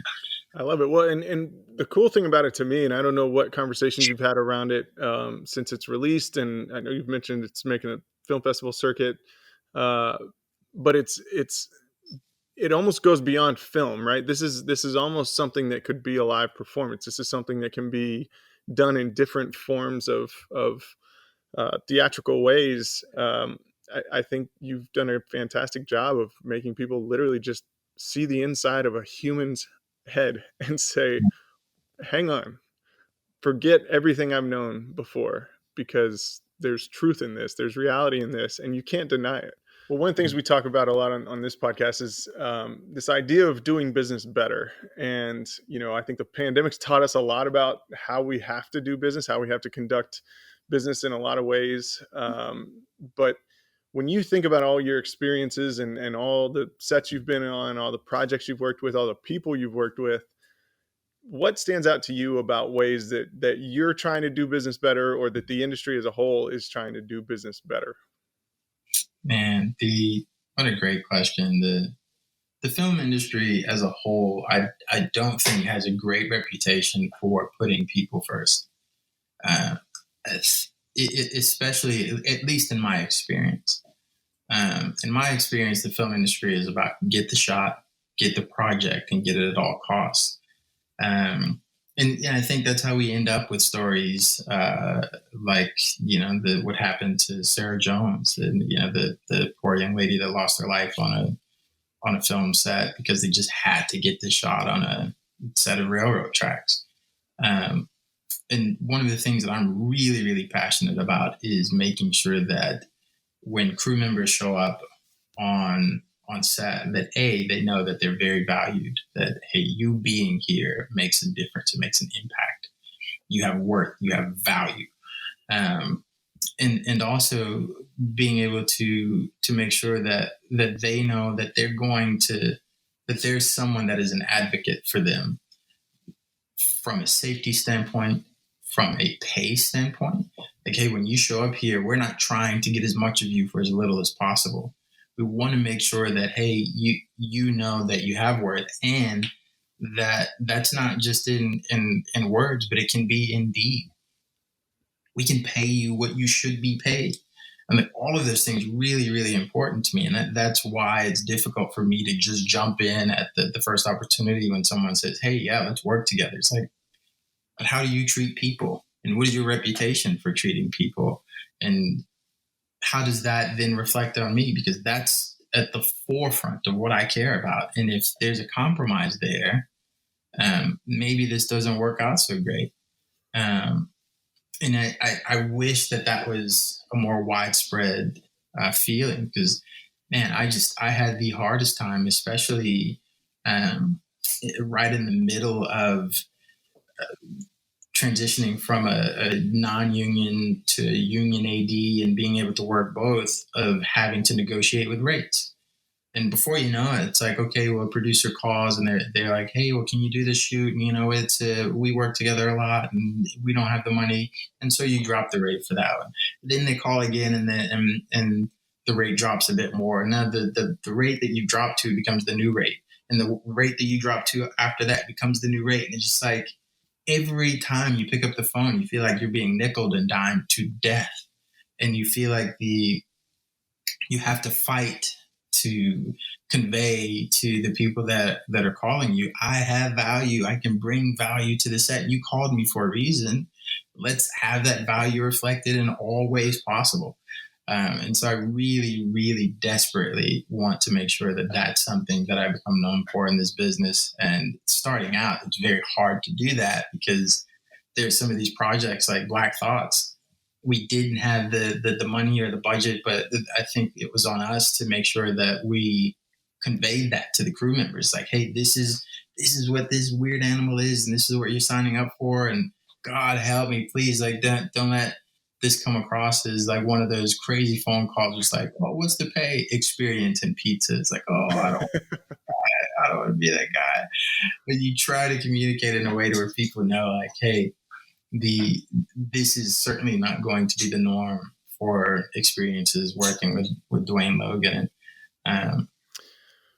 I love it. Well, and the cool thing about it to me, and I don't know what conversations you've had around it since it's released, and I know you've mentioned it's making a film festival circuit, but it almost goes beyond film, right? This is almost something that could be a live performance. This is something that can be done in different forms of theatrical ways. I think you've done a fantastic job of making people literally just see the inside of a human's head and say, hang on, forget everything I've known before, because there's truth in this, there's reality in this, and you can't deny it. Well, one of the things we talk about a lot on this podcast is this idea of doing business better. And, I think the pandemic's taught us a lot about how we have to do business, how we have to conduct business in a lot of ways. But when you think about all your experiences and all the sets you've been on, all the projects you've worked with, all the people you've worked with, what stands out to you about ways that you're trying to do business better, or that the industry as a whole is trying to do business better? Man, what a great question. The film industry as a whole, I don't think has a great reputation for putting people first. Especially, at least in my experience. In my experience, the film industry is about get the shot, get the project, and get it at all costs. And I think that's how we end up with stories like, what happened to Sarah Jones, and the poor young lady that lost her life on a film set because they just had to get the shot on a set of railroad tracks. And one of the things that I'm really, really passionate about is making sure that when crew members show up on set, that they know that they're very valued, that, hey, you being here makes a difference. It makes an impact. You have worth, you have value. And also being able to make sure that they know that that there's someone that is an advocate for them from a safety standpoint, from a pay standpoint. Like, hey, when you show up here, we're not trying to get as much of you for as little as possible. We want to make sure that, hey, you know that you have worth, and that's not just in words, but it can be in deed. We can pay you what you should be paid. I mean, all of those things really, really important to me. And that's why it's difficult for me to just jump in at the first opportunity when someone says, hey, yeah, let's work together. It's like, but how do you treat people? And what is your reputation for treating people? And how does that then reflect on me? Because that's at the forefront of what I care about. And if there's a compromise there, maybe this doesn't work out so great. And I wish that was a more widespread feeling, because, man, I had the hardest time, especially right in the middle of transitioning from a non-union to a union AD and being able to work both, of having to negotiate with rates. And before you know it, it's like, okay, well, a producer calls and they're like, hey, well, can you do this shoot? And, it's we work together a lot and we don't have the money. And so you drop the rate for that one. Then they call again and the rate drops a bit more. And now the rate that you drop to becomes the new rate. And the rate that you drop to after that becomes the new rate. And it's just like, every time you pick up the phone, you feel like you're being nickeled and dimed to death. And you feel like you have to fight to convey to the people that are calling you, I have value. I can bring value to the set. You called me for a reason. Let's have that value reflected in all ways possible. And so I really, really desperately want to make sure that that's something that I become known for in this business. And starting out, it's very hard to do that because there's some of these projects like Black Thoughts. We didn't have the money or the budget, but I think it was on us to make sure that we conveyed that to the crew members. Like, hey, this is what this weird animal is, and this is what you're signing up for. And God help me, please, like, don't let this come across as like one of those crazy phone calls, just like, oh, what's the pay? Experience and pizza. It's like, oh, I don't want to be that guy. But you try to communicate in a way to where people know, like, hey, this is certainly not going to be the norm for experiences working with Dwayne Logan.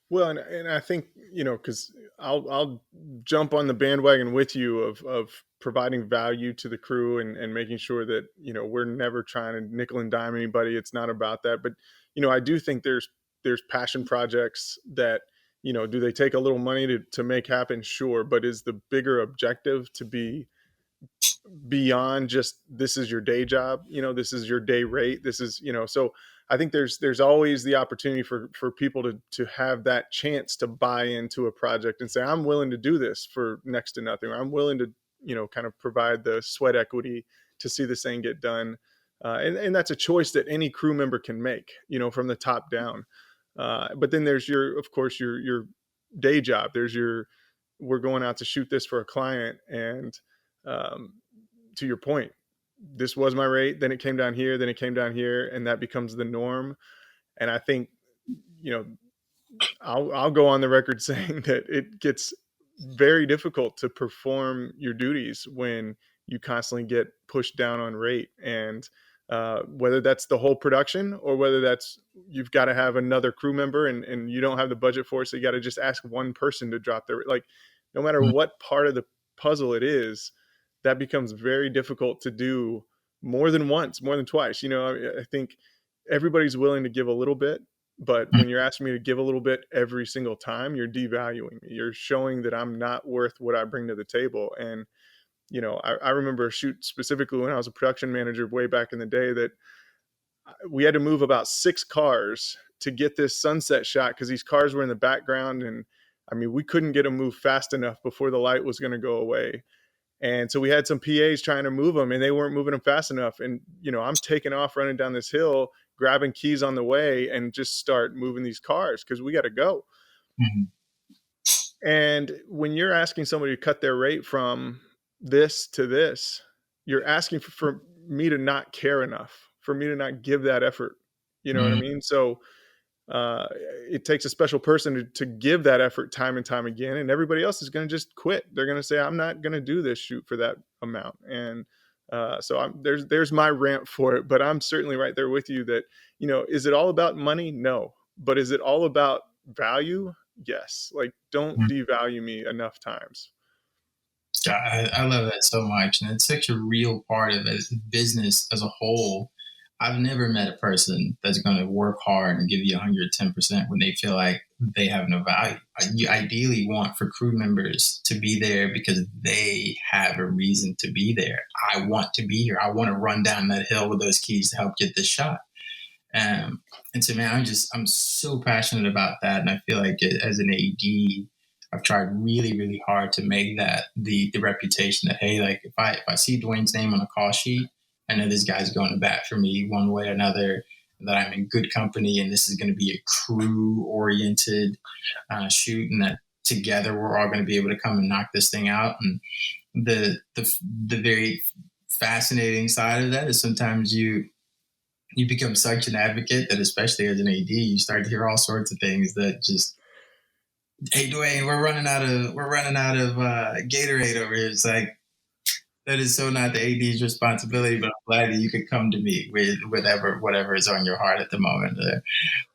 Well, and I think, because I'll jump on the bandwagon with you of providing value to the crew and making sure that, we're never trying to nickel and dime anybody. It's not about that. But, I do think there's passion projects that, do they take a little money to make happen? Sure. But is the bigger objective to be beyond just, this is your day job, this is your day rate, this is, so I think there's always the opportunity for people to have that chance to buy into a project and say, I'm willing to do this for next to nothing, or I'm willing to, kind of provide the sweat equity to see this thing get done. And that's a choice that any crew member can make, from the top down. But then there's of course, your day job. There's we're going out to shoot this for a client, and to your point, this was my rate, then it came down here, then it came down here, and that becomes the norm. And I think, I'll go on the record saying that it gets very difficult to perform your duties when you constantly get pushed down on rate. And whether that's the whole production, or whether that's you've got to have another crew member and you don't have the budget for it, so you got to just ask one person to drop their, like, no matter what part of the puzzle it is, that becomes very difficult to do more than once, more than twice. I think everybody's willing to give a little bit, but when you're asking me to give a little bit every single time, you're devaluing me. You're showing that I'm not worth what I bring to the table. And, I remember a shoot specifically when I was a production manager way back in the day, that we had to move about 6 cars to get this sunset shot, because these cars were in the background. And I mean, we couldn't get them moved fast enough before the light was going to go away. And so we had some PAs trying to move them, and they weren't moving them fast enough. And, I'm taking off, running down this hill, grabbing keys on the way, and just start moving these cars because we got to go. Mm-hmm. And when you're asking somebody to cut their rate from this to this, you're asking for me to not care enough, for me to not give that effort. You know what I mean? So it takes a special person to give that effort time and time again, and everybody else is going to just quit. They're going to say, I'm not going to do this shoot for that amount. And so there's my rant for it, but I'm certainly right there with you that, is it all about money? No. But is it all about value? Yes. Like, don't devalue me enough times. I love that so much. And it's such a real part of it. Business as a whole. I've never met a person that's going to work hard and give you 110% when they feel like they have no value. You ideally want for crew members to be there because they have a reason to be there. I want to be here. I want to run down that hill with those keys to help get this shot. And so, man, I'm so passionate about that. And I feel like as an AD, I've tried really, really hard to make that the reputation that, hey, like if I see Dwayne's name on a call sheet, I know this guy's going to bat for me one way or another, that I'm in good company, and this is going to be a crew-oriented shoot, and that together we're all going to be able to come and knock this thing out. And the very fascinating side of that is sometimes you become such an advocate that, especially as an AD, you start to hear all sorts of things that just, hey, Dwayne, we're running out of Gatorade over here. It's like, that is so not the AD's responsibility, but I'm glad that you could come to me with whatever is on your heart at the moment.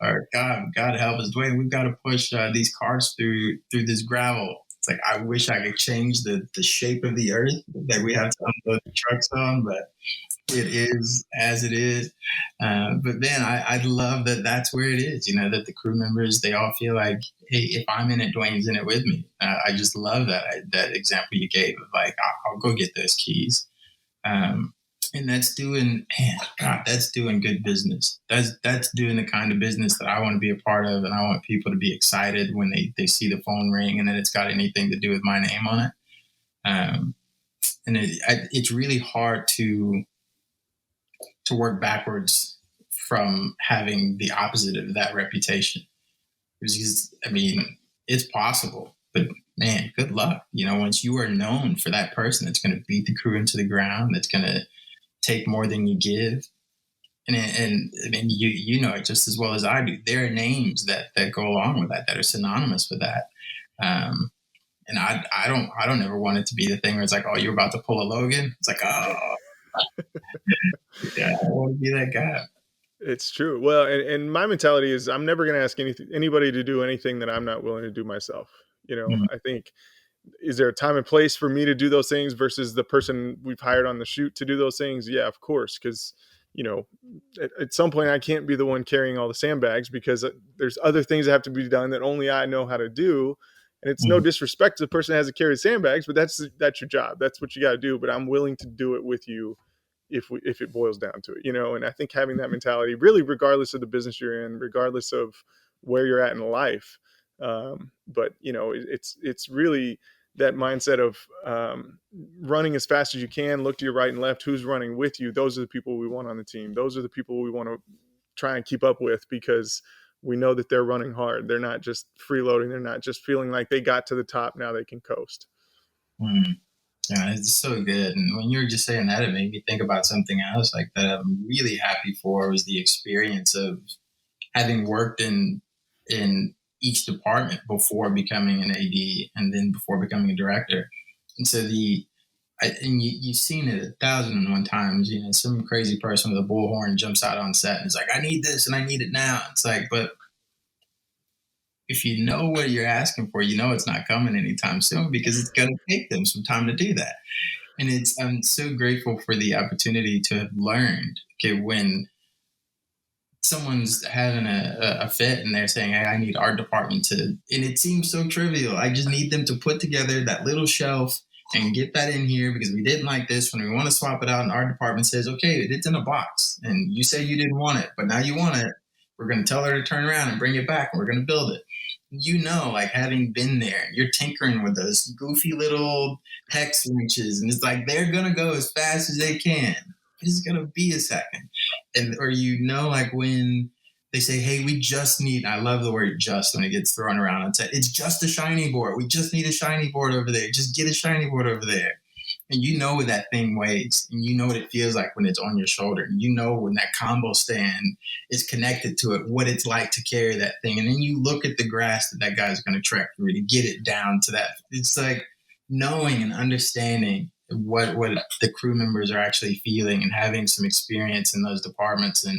Or God help us, Dwayne, we've got to push these cars through this gravel. It's like, I wish I could change the shape of the earth that we have to unload the trucks on, but it is as it is. But man, I love that that's where it is, that the crew members, they all feel like, hey, if I'm in it, Dwayne's in it with me. I just love that example you gave of like, I'll go get those keys. And that's doing good business. That's doing the kind of business that I want to be a part of. And I want people to be excited when they see the phone ring and then it's got anything to do with my name on it. And it's really hard to work backwards from having the opposite of that reputation. Because, I mean, it's possible, but man, good luck. Once you are known for that person that's going to beat the crew into the ground, that's going to take more than you give. And I mean, you know it just as well as I do. There are names that go along with that are synonymous with that. And I don't ever want it to be the thing where it's like, oh, you're about to pull a Logan. It's like, oh, yeah, I want to be that guy. It's true. Well, and my mentality is I'm never going to ask anybody to do anything that I'm not willing to do myself. I think, is there a time and place for me to do those things versus the person we've hired on the shoot to do those things? Yeah, of course. Because, at some point I can't be the one carrying all the sandbags because there's other things that have to be done that only I know how to do. And it's no disrespect to the person that has to carry the sandbags, but that's your job. That's what you got to do. But I'm willing to do it with you if it boils down to it, and I think having that mentality, really, regardless of the business you're in, regardless of where you're at in life. But it's really that mindset of running as fast as you can, look to your right and left, who's running with you. Those are the people we want on the team. Those are the people we want to try and keep up with because we know that they're running hard. They're not just freeloading. They're not just feeling like they got to the top. Now they can coast. Yeah, it's so good. And when you were just saying that, it made me think about something else like that I'm really happy for was the experience of having worked in each department before becoming an AD and then before becoming a director. And so you've seen it 1,001 times, some crazy person with a bullhorn jumps out on set and is like, I need this and I need it now. It's like, but if you know what you're asking for, it's not coming anytime soon because it's going to take them some time to do that. And I'm so grateful for the opportunity to have learned, okay, when someone's having a fit and they're saying, hey, I need our department and it seems so trivial. I just need them to put together that little shelf and get that in here because we didn't like this when we want to swap it out. And our department says, okay, it's in a box and you say you didn't want it, but now you want it. We're going to tell her to turn around and bring it back and we're going to build it. Like having been there, you're tinkering with those goofy little hex wrenches and it's like, they're going to go as fast as they can. It's going to be a second. Or like when they say, hey, we just need, I love the word just when it gets thrown around on set. It's just a shiny board. We just need a shiny board over there. Just get a shiny board over there. And what that thing weighs and what it feels like when it's on your shoulder. And when that combo stand is connected to it, what it's like to carry that thing. And then you look at the grass that guy's going to trek through to get it down to that. It's like knowing and understanding what the crew members are actually feeling and having some experience in those departments. And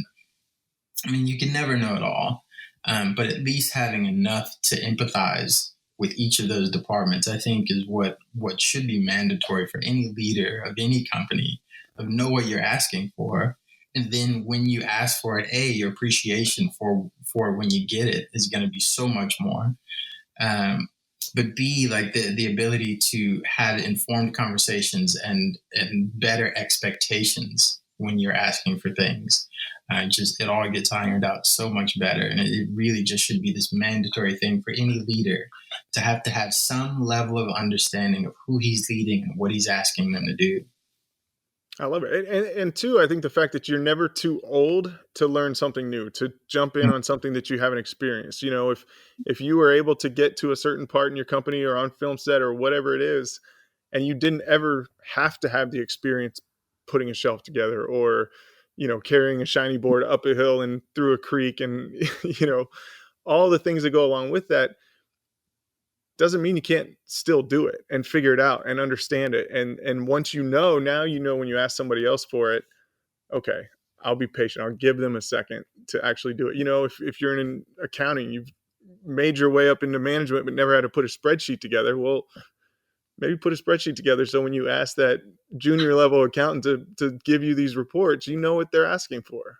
I mean, you can never know it all, but at least having enough to empathize with each of those departments, I think is what should be mandatory for any leader of any company, of know what you're asking for. And then when you ask for it, your appreciation for when you get it is going to be so much more. But B, like the ability to have informed conversations and better expectations when you're asking for things. It all gets ironed out so much better. And it really just should be this mandatory thing for any leader to have some level of understanding of who he's leading and what he's asking them to do. I love it. And two, I think the fact that you're never too old to learn something new, to jump in on something that you haven't experienced. If you were able to get to a certain part in your company or on film set or whatever it is, and you didn't ever have to have the experience putting a shelf together or, carrying a shiny board up a hill and through a creek and, all the things that go along with that, doesn't mean you can't still do it and figure it out and understand it. And once now when you ask somebody else for it, okay, I'll be patient. I'll give them a second to actually do it. If you're in accounting, you've made your way up into management, but never had to put a spreadsheet together. Well, maybe put a spreadsheet together. So when you ask that junior level accountant to give you these reports, you know what they're asking for.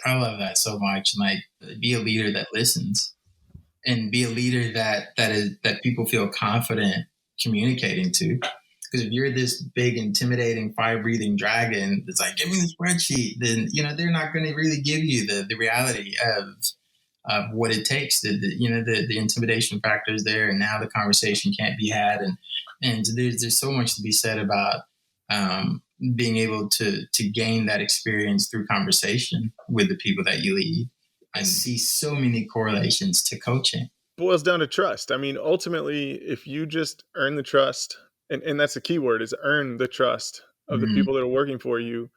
I love that so much. Like, be a leader that listens. And be a leader that people feel confident communicating to. Because if you're this big, intimidating, fire-breathing dragon that's like, give me the spreadsheet, then, they're not going to really give you the reality of what it takes. The intimidation factor is there, and now the conversation can't be had. And there's so much to be said about being able to gain that experience through conversation with the people that you lead. I see so many correlations to coaching. Boils down to trust. I mean, ultimately, if you just earn the trust, and that's the key word, is earn the trust of the Mm, people that are working for you,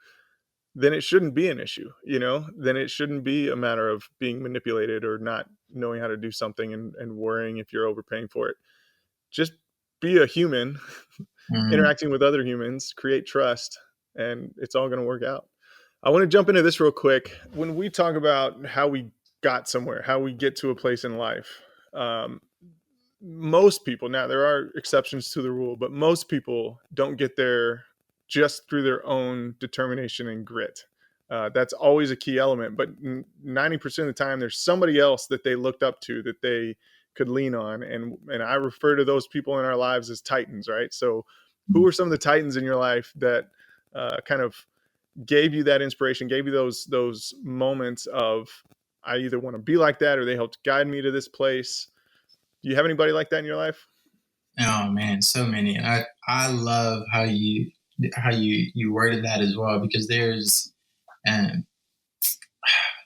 then it shouldn't be an issue, then it shouldn't be a matter of being manipulated or not knowing how to do something and worrying if you're overpaying for it. Just be a human mm. interacting with other humans, create trust, and it's all going to work out. I want to jump into this real quick. When we talk about how we got somewhere, how we get to a place in life, um, most people, now there are exceptions to the rule, but most people don't get there just through their own determination and grit. That's always a key element, but 90% of the time there's somebody else that they looked up to that they could lean on. And I refer to those people in our lives as titans, right? So who are some of the titans in your life that kind of gave you that inspiration, gave you those moments of, I either want to be like that or they helped guide me to this place? Do you have anybody like that in your life? Oh man, so many. And I love how you worded that as well, because there's um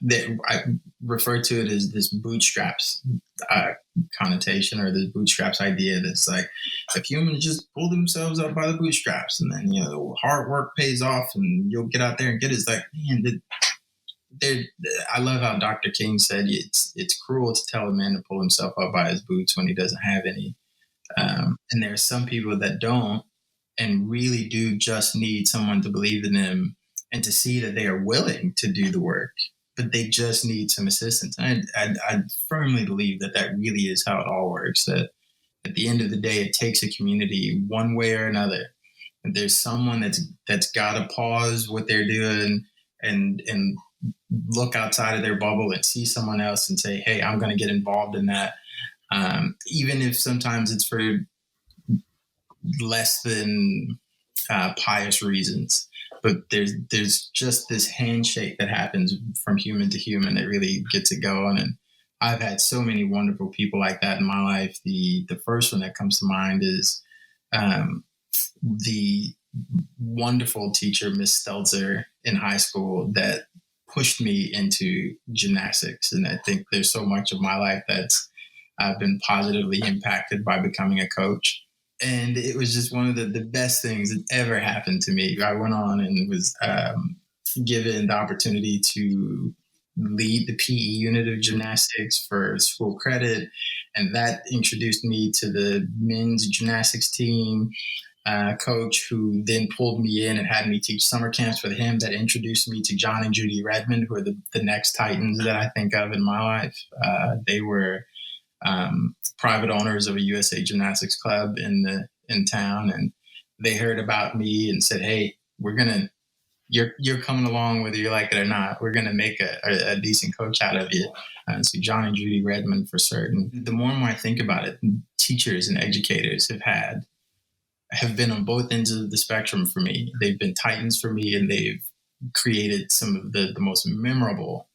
that I refer to it as this bootstraps uh, connotation, or this bootstraps idea that's like, if humans just pull themselves up by the bootstraps, and then hard work pays off and you'll get out there and get it. It's like, man, I love how Dr. King said it's cruel to tell a man to pull himself up by his boots when he doesn't have any. And there are some people that don't, and really do just need someone to believe in them and to see that they are willing to do the work, but they just need some assistance. And I firmly believe that really is how it all works. That at the end of the day, it takes a community one way or another. And there's someone that's got to pause what they're doing and look outside of their bubble and see someone else and say, hey, I'm going to get involved in that. Even if sometimes it's for less than pious reasons, but there's just this handshake that happens from human to human that really gets it going. And I've had so many wonderful people like that in my life. The first one that comes to mind is the wonderful teacher, Miss Stelzer, in high school, that pushed me into gymnastics. And I think there's so much of my life that's I've been positively impacted by becoming a coach. And it was just one of the best things that ever happened to me. I went on and was given the opportunity to lead the PE unit of gymnastics for school credit. And that introduced me to the men's gymnastics team coach, who then pulled me in and had me teach summer camps with him. That introduced me to John and Judy Redmond, who are the next titans that I think of in my life. They were private owners of a USA Gymnastics club in town, and they heard about me and said, "Hey, you're coming along whether you like it or not. We're gonna make a decent coach out of you." So John and Judy Redmond for certain. The more and more I think about it, teachers and educators have been on both ends of the spectrum for me. They've been titans for me, and they've created some of the most memorable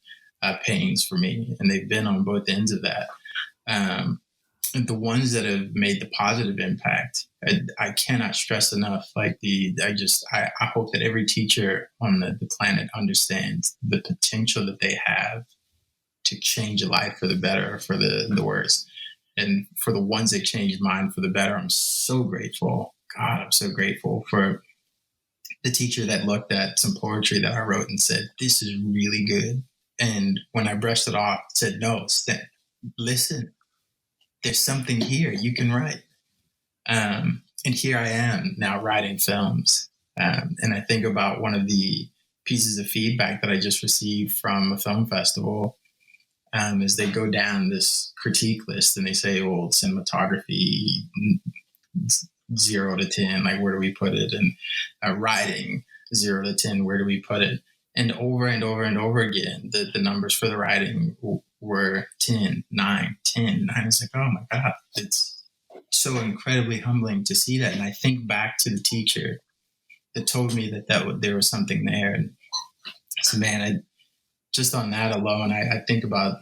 pains for me, and they've been on both ends of that. And the ones that have made the positive impact, I cannot stress enough. Like I hope that every teacher on the planet understands the potential that they have to change a life for the better or for the worse. And for the ones that changed mine for the better, I'm so grateful. God, I'm so grateful for the teacher that looked at some poetry that I wrote and said, "This is really good." And when I brushed it off, said, "No, listen, there's something here you can write." And here I am now writing films. And I think about one of the pieces of feedback that I just received from a film festival, as they go down this critique list and they say, "Well, cinematography, 0 to 10, like where do we put it?" And writing, 0 to 10, where do we put it? And over and over and over again, the numbers for the writing were 10, 9, 10. I was like, oh my God, it's so incredibly humbling to see that. And I think back to the teacher that told me that there was something there. And so, man, just on that alone, I think about,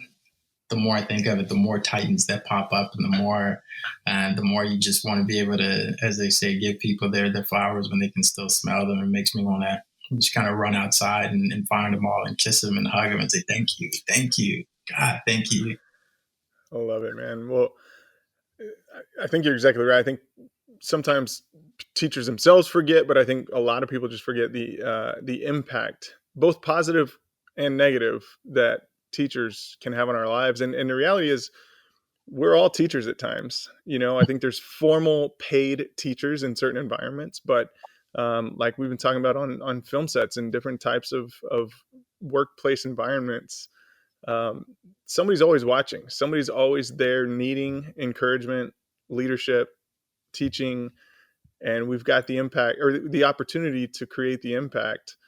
the more I think of it, the more titans that pop up, and the more you just want to be able to, as they say, give people their flowers when they can still smell them. It makes me want to just kind of run outside and find them all and kiss them and hug them and say, thank you, thank you. God, thank you. I love it, man. Well, I think you're exactly right. I think sometimes teachers themselves forget, but I think a lot of people just forget the impact, both positive and negative, that teachers can have on our lives. And the reality is, we're all teachers at times. I think there's formal paid teachers in certain environments, but like we've been talking about on film sets and different types of workplace environments, um, somebody's always watching. Somebody's always there needing encouragement, leadership, teaching, and we've got the impact or the opportunity to create the impact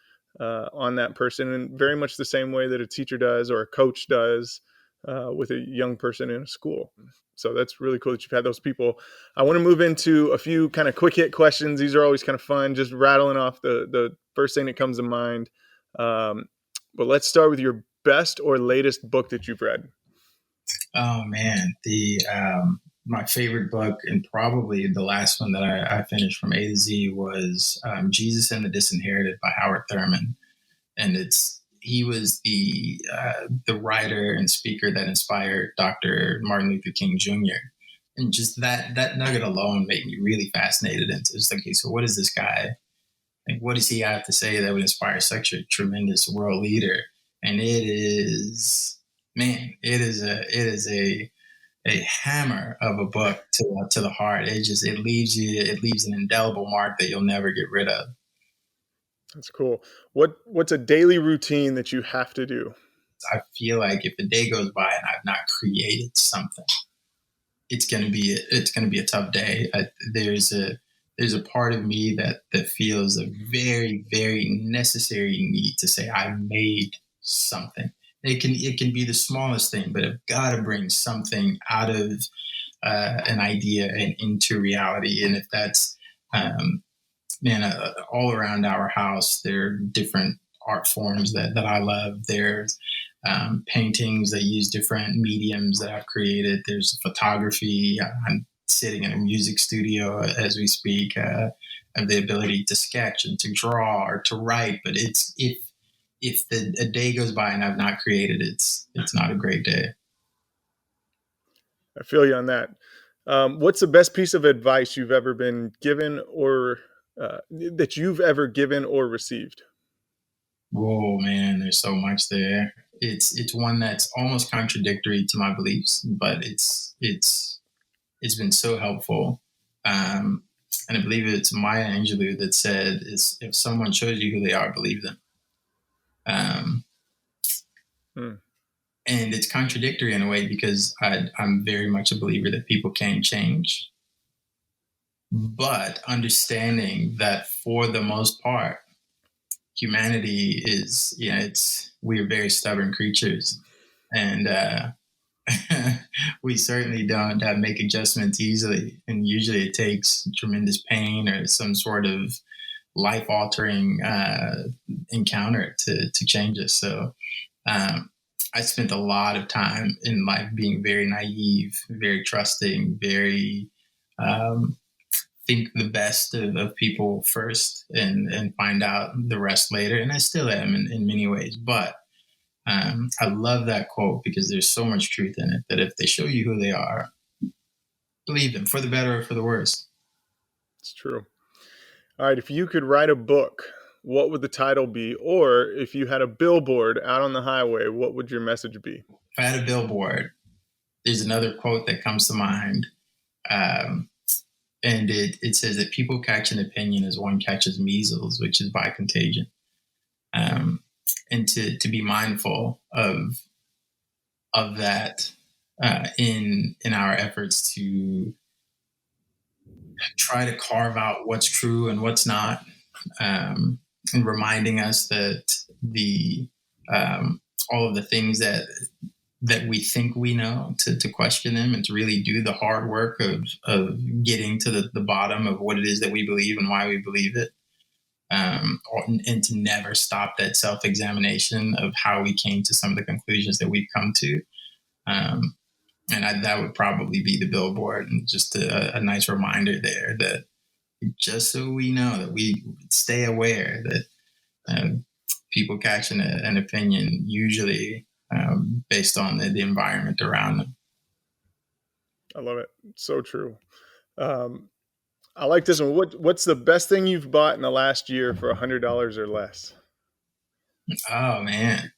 on that person in very much the same way that a teacher does or a coach does with a young person in a school. So that's really cool that you've had those people. I want to move into a few kind of quick hit questions. These are always kind of fun, just rattling off the first thing that comes to mind. But let's start with your best or latest book that you've read. Oh man, the my favorite book and probably the last one that I finished from A to Z was Jesus and the Disinherited by Howard Thurman, and he was the writer and speaker that inspired Dr. Martin Luther King Jr. And just that nugget alone made me really fascinated into just like, okay, so what is this guy? Like, what does he have to say that would inspire such a tremendous world leader? And it is, man, it is a hammer of a book to the heart. It leaves an indelible mark that you'll never get rid of. That's cool. What's a daily routine that you have to do? I feel like if a day goes by and I've not created something, it's gonna be a tough day. There's a part of me that feels a very, very necessary need to say I made something. It can be the smallest thing, but I've got to bring something out of an idea and into reality. And if that's man, all around our house, there are different art forms that I love. There's paintings that use different mediums that I've created. There's photography. I'm sitting in a music studio as we speak. And the ability to sketch and to draw or to write. But it's if a day goes by and I've not created, it's not a great day. I feel you on that. What's the best piece of advice you've ever been given or that you've ever given or received? Whoa, man, there's so much there. It's one that's almost contradictory to my beliefs, but it's been so helpful. And I believe it's Maya Angelou that said, "Is if someone shows you who they are, believe them." Um, Hmm. and it's contradictory in a way because I'm very much a believer that people can change, but understanding that for the most part, humanity is, we're very stubborn creatures, and we certainly don't make adjustments easily, and usually it takes tremendous pain or some sort of life altering encounter to change us. So I spent a lot of time in life being very naive, very trusting, very think the best of people first and find out the rest later. And I still am in many ways. But I love that quote because there's so much truth in it that if they show you who they are, believe them for the better or for the worse. It's true. All right. If you could write a book, what would the title be? Or if you had a billboard out on the highway, what would your message be? If I had a billboard, there's another quote that comes to mind. And it says that people catch an opinion as one catches measles, which is by contagion. And to be mindful of that in our efforts to try to carve out what's true and what's not, and reminding us that the all of the things that we think we know, to question them and to really do the hard work of getting to the bottom of what it is that we believe and why we believe it. And to never stop that self-examination of how we came to some of the conclusions that we've come to. And that would probably be the billboard, and just a nice reminder there that just so we know that we stay aware that people catching an opinion usually based on the environment around them. I love it. So true. I like this one. What's the best thing you've bought in the last year for $100 or less? Oh man,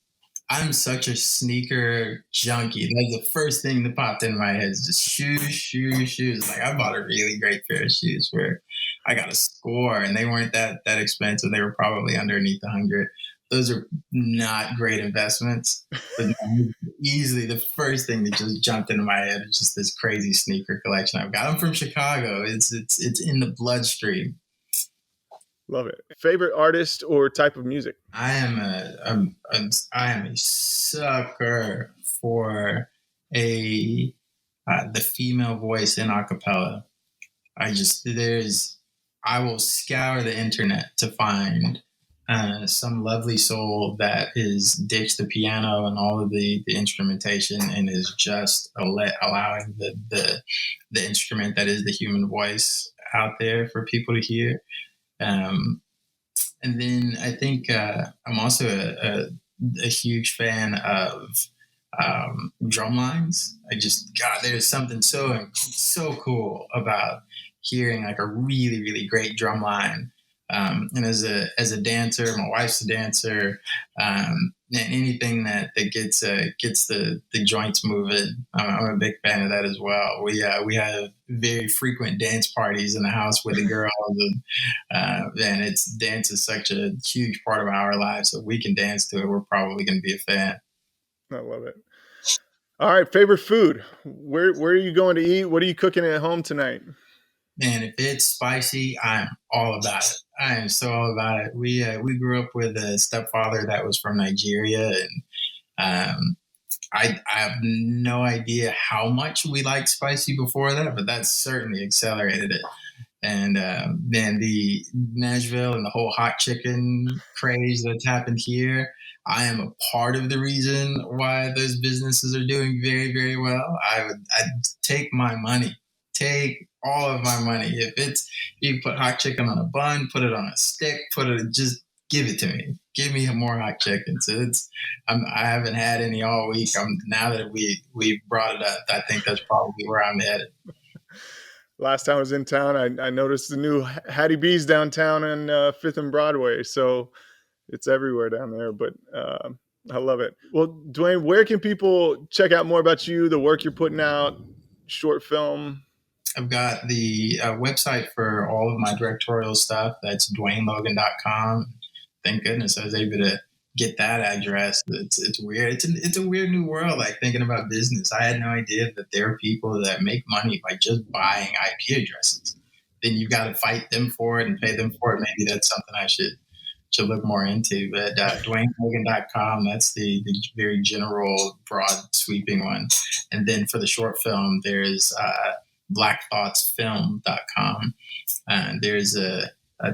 I'm such a sneaker junkie. That's the first thing that popped in my head is just shoes. Like I bought a really great pair of shoes where I got a score, and they weren't that expensive. They were probably underneath 100. Those are not great investments, but easily the first thing that just jumped into my head is just this crazy sneaker collection I've got. I'm from Chicago. It's in the bloodstream. Love it. Favorite artist or type of music? I am a sucker for the female voice in acapella. I will scour the internet to find some lovely soul that is ditched the piano and all of the instrumentation and is just allowing the instrument that is the human voice out there for people to hear. And then I think I'm also a huge fan of drum lines. There's something so cool about hearing like a really, really great drum line. And as a dancer, my wife's a dancer, and anything that gets the joints moving, I'm a big fan of that as well. We have very frequent dance parties in the house with the girls, and dance is such a huge part of our lives. So if we can dance to it, we're probably going to be a fan. I love it. All right, favorite food. Where are you going to eat? What are you cooking at home tonight? Man, if it's spicy, I'm all about it. I am so all about it. We grew up with a stepfather that was from Nigeria, and I have no idea how much we liked spicy before that, but that certainly accelerated it. And man, the Nashville and the whole hot chicken craze that's happened here, I am a part of the reason why those businesses are doing very, very well. I'd take my money. Take all of my money. If you put hot chicken on a bun, put it on a stick, just give it to me. Give me more hot chicken. So I haven't had any all week. Now that we brought it up, I think that's probably where I'm headed. Last time I was in town, I noticed the new Hattie B's downtown on 5th and Broadway. So it's everywhere down there, but I love it. Well, Dwayne, where can people check out more about you, the work you're putting out, short film? I've got the website for all of my directorial stuff. That's DwayneLogan.com. Thank goodness I was able to get that address. It's weird. It's a weird new world, like thinking about business. I had no idea that there are people that make money by just buying IP addresses. Then you've got to fight them for it and pay them for it. Maybe that's something I should look more into. But DwayneLogan.com, that's the very general, broad, sweeping one. And then for the short film, there's blackthoughtsfilm.com. There's a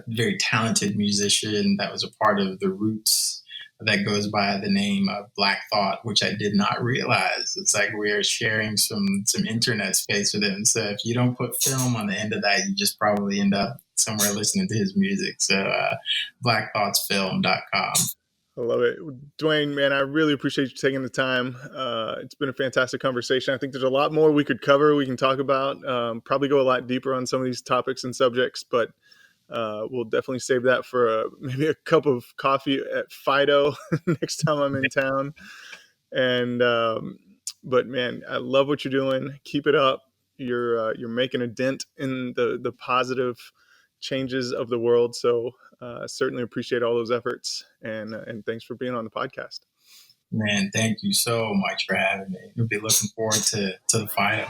very talented musician that was a part of the Roots that goes by the name of Black Thought, which I did not realize. It's like we're sharing some internet space with him. So if you don't put film on the end of that, you just probably end up somewhere listening to his music. So blackthoughtsfilm.com. I love it. Dwayne, man, I really appreciate you taking the time. It's been a fantastic conversation. I think there's a lot more we could cover, we can talk about, probably go a lot deeper on some of these topics and subjects, but we'll definitely save that for maybe a cup of coffee at Fido next time I'm in town. And but man, I love what you're doing. Keep it up. You're making a dent in the positive changes of the world. So certainly appreciate all those efforts, and thanks for being on the podcast. Man, thank you so much for having me. We'll be looking forward to the Fido.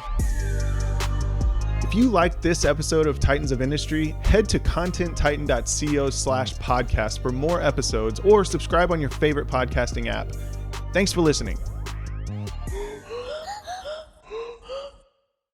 If you liked this episode of Titans of Industry, head to contenttitan.co/podcast for more episodes, or subscribe on your favorite podcasting app. Thanks for listening.